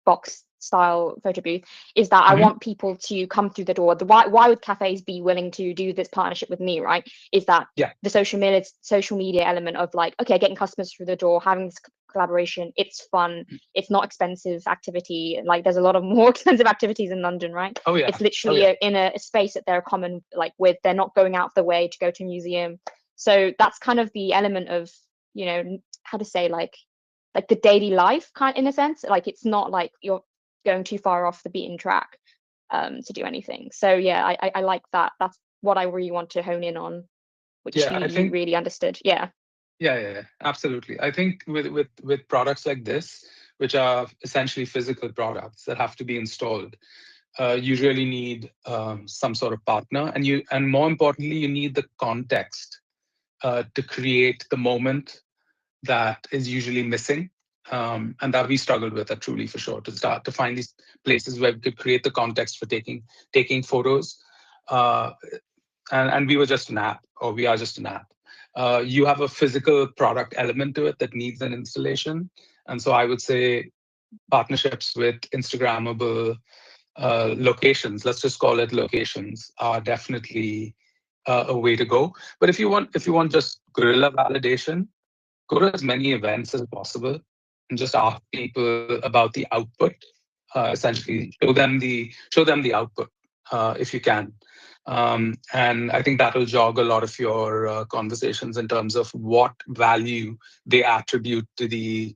box style photo booth, is that I want people to come through the door. Why would cafes be willing to do this partnership with me, right? Is that the social media element of like, okay, getting customers through the door, having this collaboration, it's fun, it's not expensive activity. Like there's a lot of more expensive activities in London, right? It's literally in a space that they're common, like with, they're not going out of the way to go to a museum. So that's kind of the element of, you know, how to say, like the daily life kind, in a sense. Like it's not like you're going too far off the beaten track to do anything. So yeah, I like that. That's what I really want to hone in on, which you really understood. Yeah, absolutely. I think with products like this, which are essentially physical products that have to be installed, you really need some sort of partner, and more importantly, you need the context to create the moment that is usually missing, and that we struggled with at Truly, for sure, to start to find these places where we could create the context for taking photos, and we were just an app, or we are just an app. You have a physical product element to it that needs an installation, and so I would say partnerships with Instagrammable locations, let's just call it locations, are definitely a way to go. But if you want just guerrilla validation, go to as many events as possible and just ask people about the output. Essentially, show them the output if you can, and I think that will jog a lot of your conversations in terms of what value they attribute to the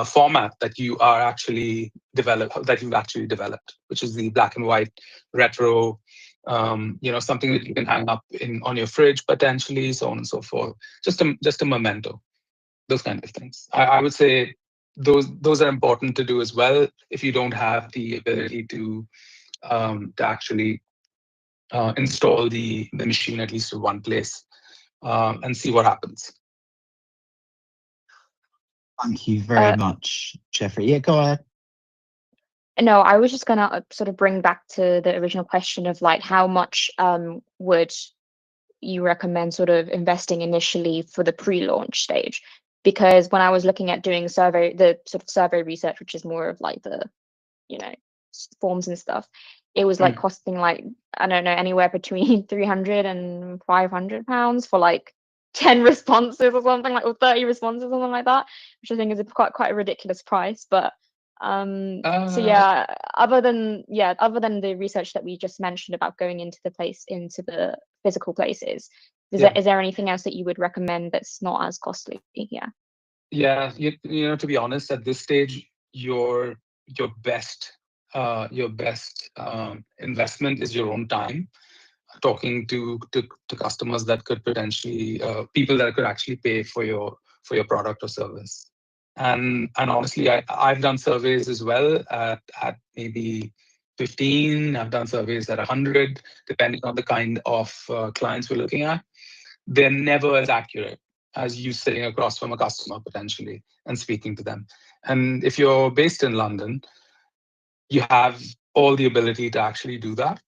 format that you are actually you've actually developed, which is the black and white retro. Something that you can hang up on your fridge potentially, so on and so forth. Just a memento, those kind of things. I would say those are important to do as well if you don't have the ability to actually install the machine at least in one place and see what happens. Thank you very much, Jeffrey. Yeah, go ahead. No, I was just gonna sort of bring back to the original question of like how much would you recommend sort of investing initially for the pre-launch stage? Because when I was looking at doing the sort of survey research, which is more of like the, you know, forms and stuff, it was like costing like, I don't know, anywhere between 300 and 500 pounds for like 10 responses or something like, or 30 responses, something like that, which I think is quite a ridiculous price. But so yeah, other than the research that we just mentioned about going into the physical places, is there anything else that you would recommend that's not as costly? Yeah, you know, to be honest, at this stage, your best investment is your own time, talking to customers that could potentially people that could actually pay for your product or service. And honestly, I've done surveys as well at maybe 15. I've done surveys at 100, depending on the kind of clients we're looking at. They're never as accurate as you sitting across from a customer potentially and speaking to them. And if you're based in London, you have all the ability to actually do that.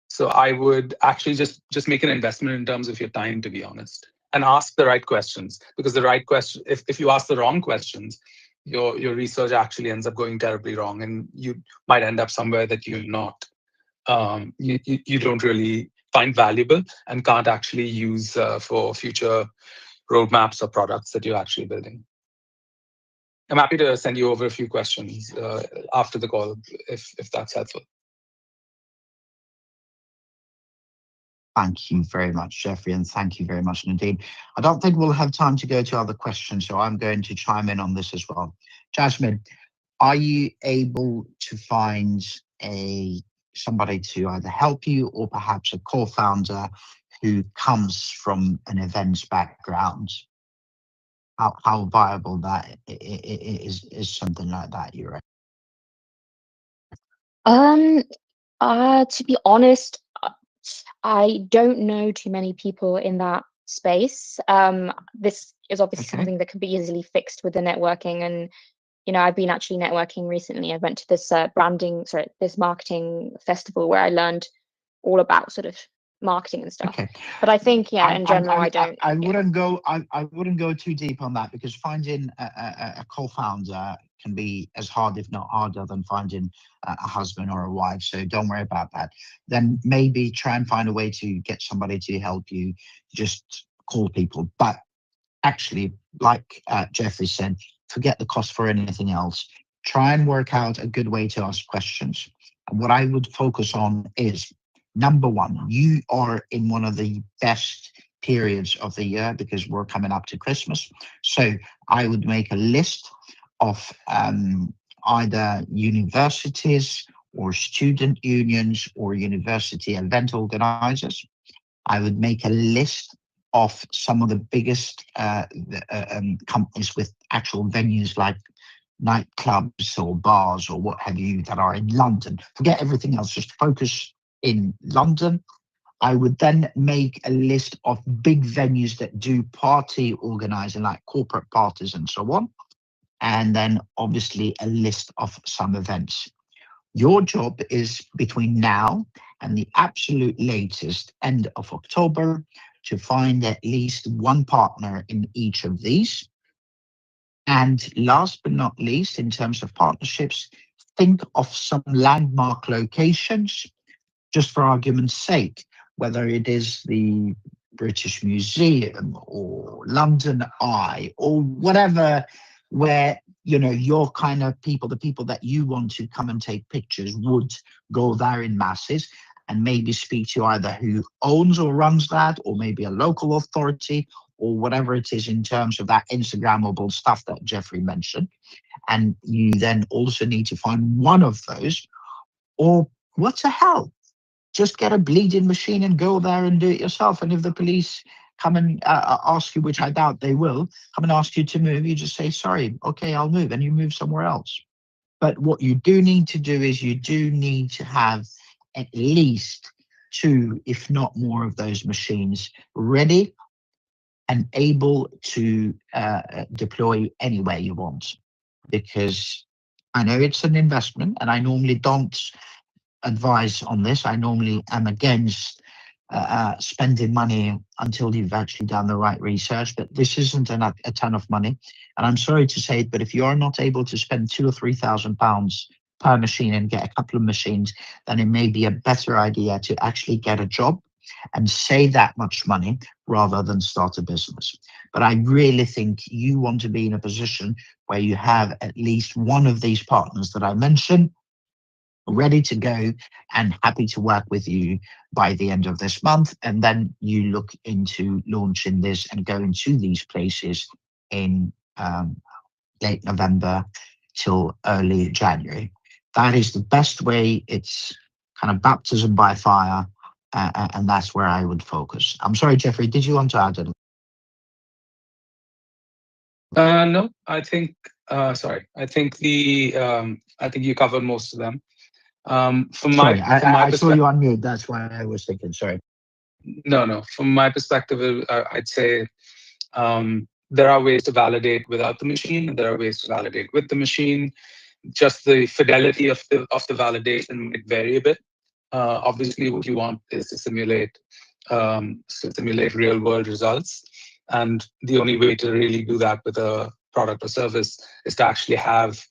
So I would actually just make an investment in terms of your time, to be honest, and ask the right questions. Because the right question, if you ask the wrong questions, your research actually ends up going terribly wrong, and you might end up somewhere that you're not, you don't really find valuable and can't actually use for future roadmaps or products that you're actually building. I'm happy to send you over a few questions after the call if that's helpful. Thank you very much, Jeffrey, and thank you very much, Nadine. I don't think we'll have time to go to other questions, so I'm going to chime in on this as well. Jasmine, are you able to find somebody to either help you or perhaps a co-founder who comes from an events background? How viable that is something like that, you reckon? To be honest, I don't know too many people in that space. This is obviously something that can be easily fixed with the networking. And, you know, I've been actually networking recently. I went to this this marketing festival where I learned all about sort of marketing and stuff. Okay. But I think, in general, I wouldn't go. I wouldn't go too deep on that, because finding a co-founder can be as hard, if not harder, than finding a husband or a wife. So don't worry about that. Then maybe try and find a way to get somebody to help you. Just call people. But actually, like Jeffrey said, forget the cost for anything else. Try and work out a good way to ask questions. And what I would focus on is, number one, you are in one of the best periods of the year because we're coming up to Christmas. So I would make a list of either universities or student unions or university event organizers. I would make a list of some of the biggest companies with actual venues like nightclubs or bars or what have you that are in London. Forget everything else, just focus in London. I would then make a list of big venues that do party organizing, like corporate parties and so on. And then obviously a list of some events. Your job is between now and the absolute latest end of October to find at least one partner in each of these. And last but not least, in terms of partnerships, think of some landmark locations, just for argument's sake, whether it is the British Museum or London Eye or whatever, where, you know, your kind of people, the people that you want to come and take pictures, would go there in masses, and maybe speak to either who owns or runs that, or maybe a local authority, or whatever it is in terms of that Instagrammable stuff that Jeffrey mentioned. And you then also need to find one of those, or what the hell? Just get a bleeding machine and go there and do it yourself. And if the police come and ask you, which I doubt they will, come and ask you to move, you just say, sorry, okay, I'll move, and you move somewhere else. But what you do need to do is you do need to have at least 2, if not more, of those machines ready and able to deploy anywhere you want. Because I know it's an investment, and I normally don't advise on this. I normally am against spending money until you've actually done the right research, but this isn't a ton of money. And I'm sorry to say it, but if you're not able to spend £2,000 or £3,000 per machine and get a couple of machines, then it may be a better idea to actually get a job and save that much money rather than start a business. But I really think you want to be in a position where you have at least one of these partners that I mentioned ready to go and happy to work with you by the end of this month. And then you look into launching this and going to these places in late November till early January. That is the best way. It's kind of baptism by fire. And that's where I would focus. I'm sorry, Jeffrey, did you want to add anything? No, I think, sorry, I think I think you covered most of them. Sorry, I saw you on mute. That's why I was thinking, sorry. No. From my perspective, I'd say there are ways to validate without the machine, and there are ways to validate with the machine. Just the fidelity of the validation might vary a bit. Obviously, what you want is to simulate real world results, and the only way to really do that with a product or service is to actually have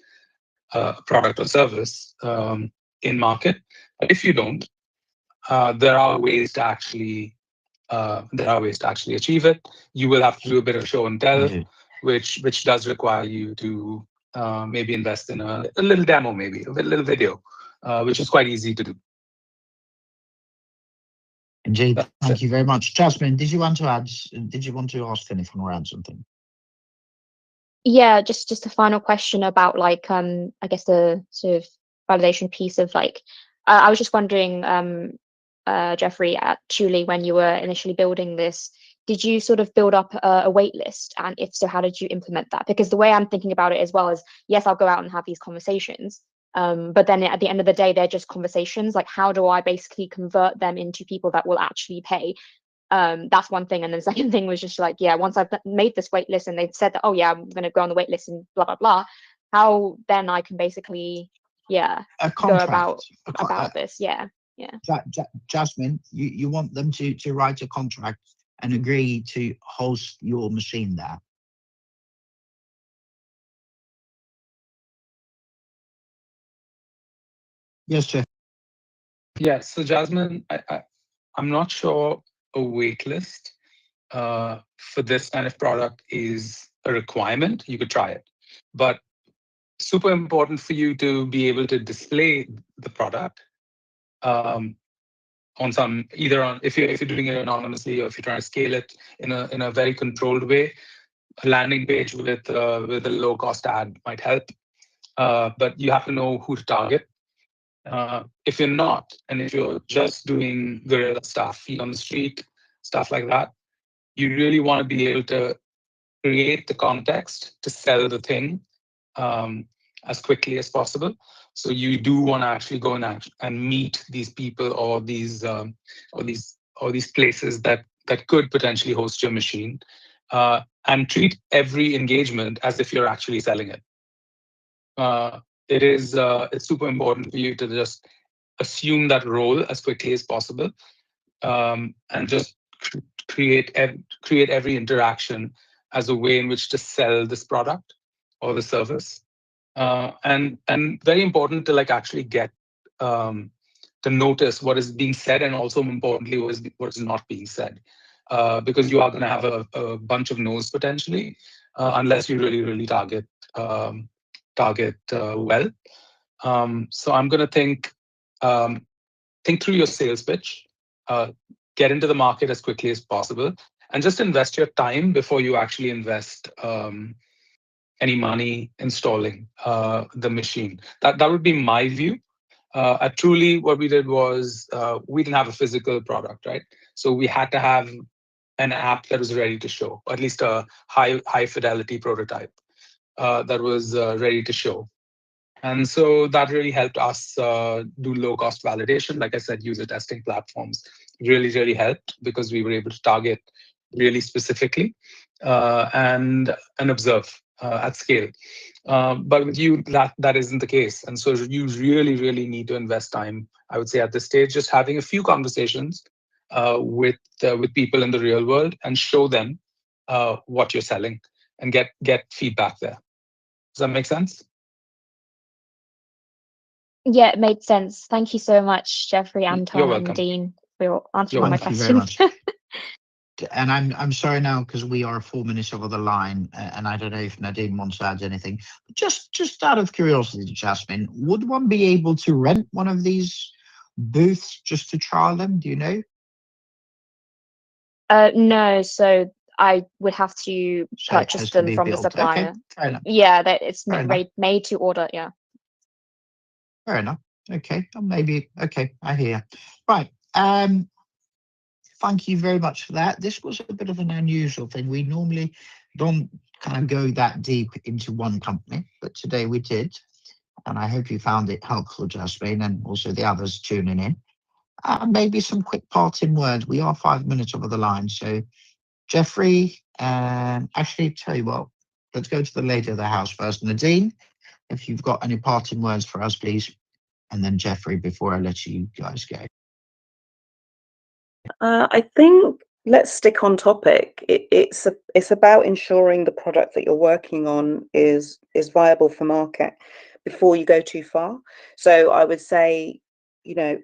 a product or service in market. But if you don't, there are ways to actually achieve it. You will have to do a bit of show and tell, which does require you to maybe invest in a little demo, maybe a little video, which is quite easy to do. Indeed. Thank you very much. Jasmine, did you want to ask anything or add something? Yeah, just a final question about like I guess the sort of validation piece of like I was just wondering, Jeffrey, at Thule, when you were initially building this, did you sort of build up a wait list? And if so, how did you implement that? Because the way I'm thinking about it as well is, yes, I'll go out and have these conversations, but then at the end of the day, they're just conversations. Like, how do I basically convert them into people that will actually pay? That's one thing. And then the second thing was just like, yeah, once I've made this wait list and they've said that, oh yeah, I'm going to go on the wait list and blah, blah, blah, how then I can basically, yeah, go about this. Yeah. Jasmine, you want them to write a contract and agree to host your machine there. Yes, Jeff. Yeah, so Jasmine, I'm not sure a wait list for this kind of product is a requirement. You could try it, but super important for you to be able to display the product on some, either on, if you're doing it anonymously or if you're trying to scale it in a very controlled way. A landing page with a low cost ad might help, but you have to know who to target. If you're not, and if you're just doing guerrilla stuff, feet on the street, stuff like that, you really want to be able to create the context to sell the thing as quickly as possible. So you do want to actually go and meet these people or these places that could potentially host your machine, and treat every engagement as if you're actually selling it. It's super important for you to just assume that role as quickly as possible, and just create every interaction as a way in which to sell this product or the service. And very important to like actually get to notice what is being said, and also importantly what is not being said, because you are going to have a bunch of no's potentially, unless you really target well. So I'm going to think through your sales pitch, get into the market as quickly as possible, and just invest your time before you actually invest any money installing the machine. That would be my view. At Thule, what we did was we didn't have a physical product, right? So we had to have an app that was ready to show, at least a high fidelity prototype that was ready to show. And so that really helped us do low cost validation. Like I said, user testing platforms really helped, because we were able to target really specifically and observe at scale. But with you, that isn't the case. And so you really, really need to invest time, I would say, at this stage, just having a few conversations with people in the real world and show them what you're selling and get feedback there. Does that make sense? Yeah, it made sense. Thank you so much, Jeffrey, You're Anton, and welcome. Nadine, for answering all my Thank you very questions. much. And I'm sorry now because we are 4 minutes over the line, and I don't know if Nadine wants to add anything. Just out of curiosity, Jasmine, would one be able to rent one of these booths just to trial them? Do you know? No, so I would have to So it purchase has to them be from the built. Okay, supplier. fair enough. Yeah, that it's Fair enough. made to order. Yeah. Fair enough. Okay, or maybe. Okay, I hear. Right. Thank you very much for that. This was a bit of an unusual thing. We normally don't kind of go that deep into one company, but today we did. And I hope you found it helpful, Jasmine, and also the others tuning in. Maybe some quick parting words. We are 5 minutes over the line. So, Jeffrey, actually, tell you what, let's go to the lady of the house first. Nadine, if you've got any parting words for us, please. And then Jeffrey, before I let you guys go. I think let's stick on topic. It's about ensuring the product that you're working on is viable for market before you go too far. So I would say,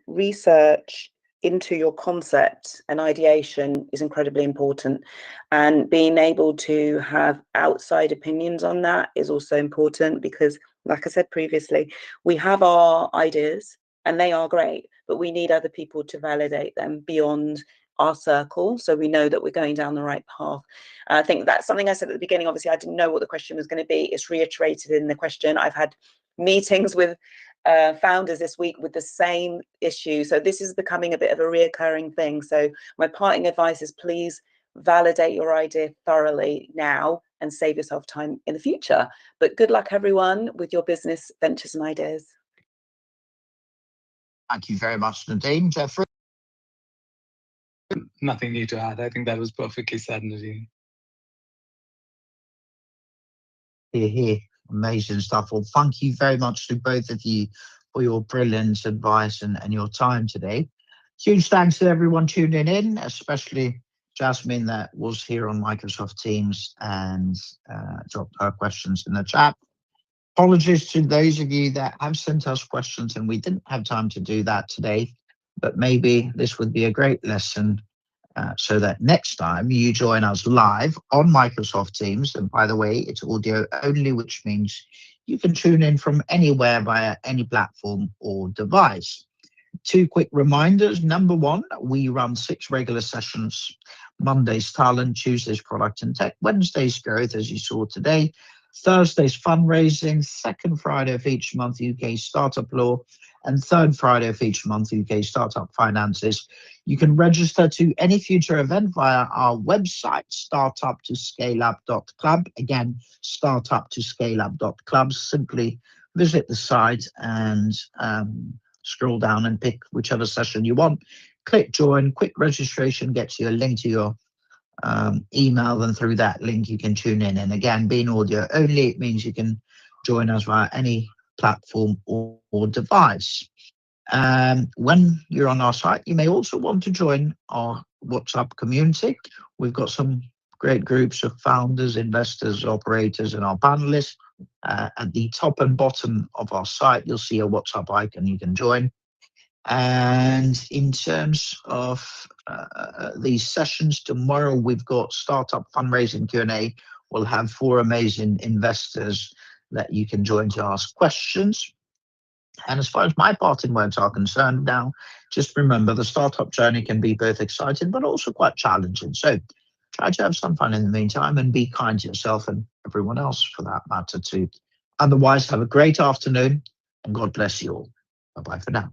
research into your concept and ideation is incredibly important, and being able to have outside opinions on that is also important, because like I said previously, we have our ideas and they are great, but we need other people to validate them beyond our circle, so we know that we're going down the right path. I think that's something I said at the beginning. Obviously, I didn't know what the question was going to be. It's reiterated in the question. I've had meetings with founders this week with the same issue, so this is becoming a bit of a reoccurring thing. So my parting advice is, please validate your idea thoroughly now and save yourself time in the future. But good luck, everyone, with your business ventures and ideas. Thank you very much, Nadine. Jeffrey? Nothing new to add. I think that was perfectly said, Nadine. Here. Amazing stuff. Well, thank you very much to both of you for your brilliant advice and your time today. Huge thanks to everyone tuning in, especially Jasmine that was here on Microsoft Teams and dropped her questions in the chat. Apologies to those of you that have sent us questions and we didn't have time to do that today, but maybe this would be a great lesson so that next time you join us live on Microsoft Teams. And by the way, it's audio only, which means you can tune in from anywhere via any platform or device. 2 quick reminders. Number 1, we run 6 regular sessions. Mondays talent, Tuesdays product and tech, Wednesdays growth, as you saw today, Thursdays fundraising, second Friday of each month UK startup law, and third Friday of each month UK startup finances. You can register to any future event via our website, startuptoscaleup.club. Again, startuptoscaleup.club. Simply visit the site and scroll down and pick whichever session you want. Click join. Quick registration gets you a link to your email, and through that link you can tune in. And again, being audio only, it means you can join us via any platform or device. When you're on our site, you may also want to join our WhatsApp community. We've got some great groups of founders, investors, operators, and our panelists. At the top and bottom of our site, you'll see a WhatsApp icon you can join. And in terms of these sessions, tomorrow we've got Startup Fundraising Q&A. We'll have 4 amazing investors that you can join to ask questions. And as far as my parting words are concerned now, just remember the startup journey can be both exciting but also quite challenging. So try to have some fun in the meantime and be kind to yourself and everyone else for that matter too. Otherwise, have a great afternoon and God bless you all. Bye-bye for now.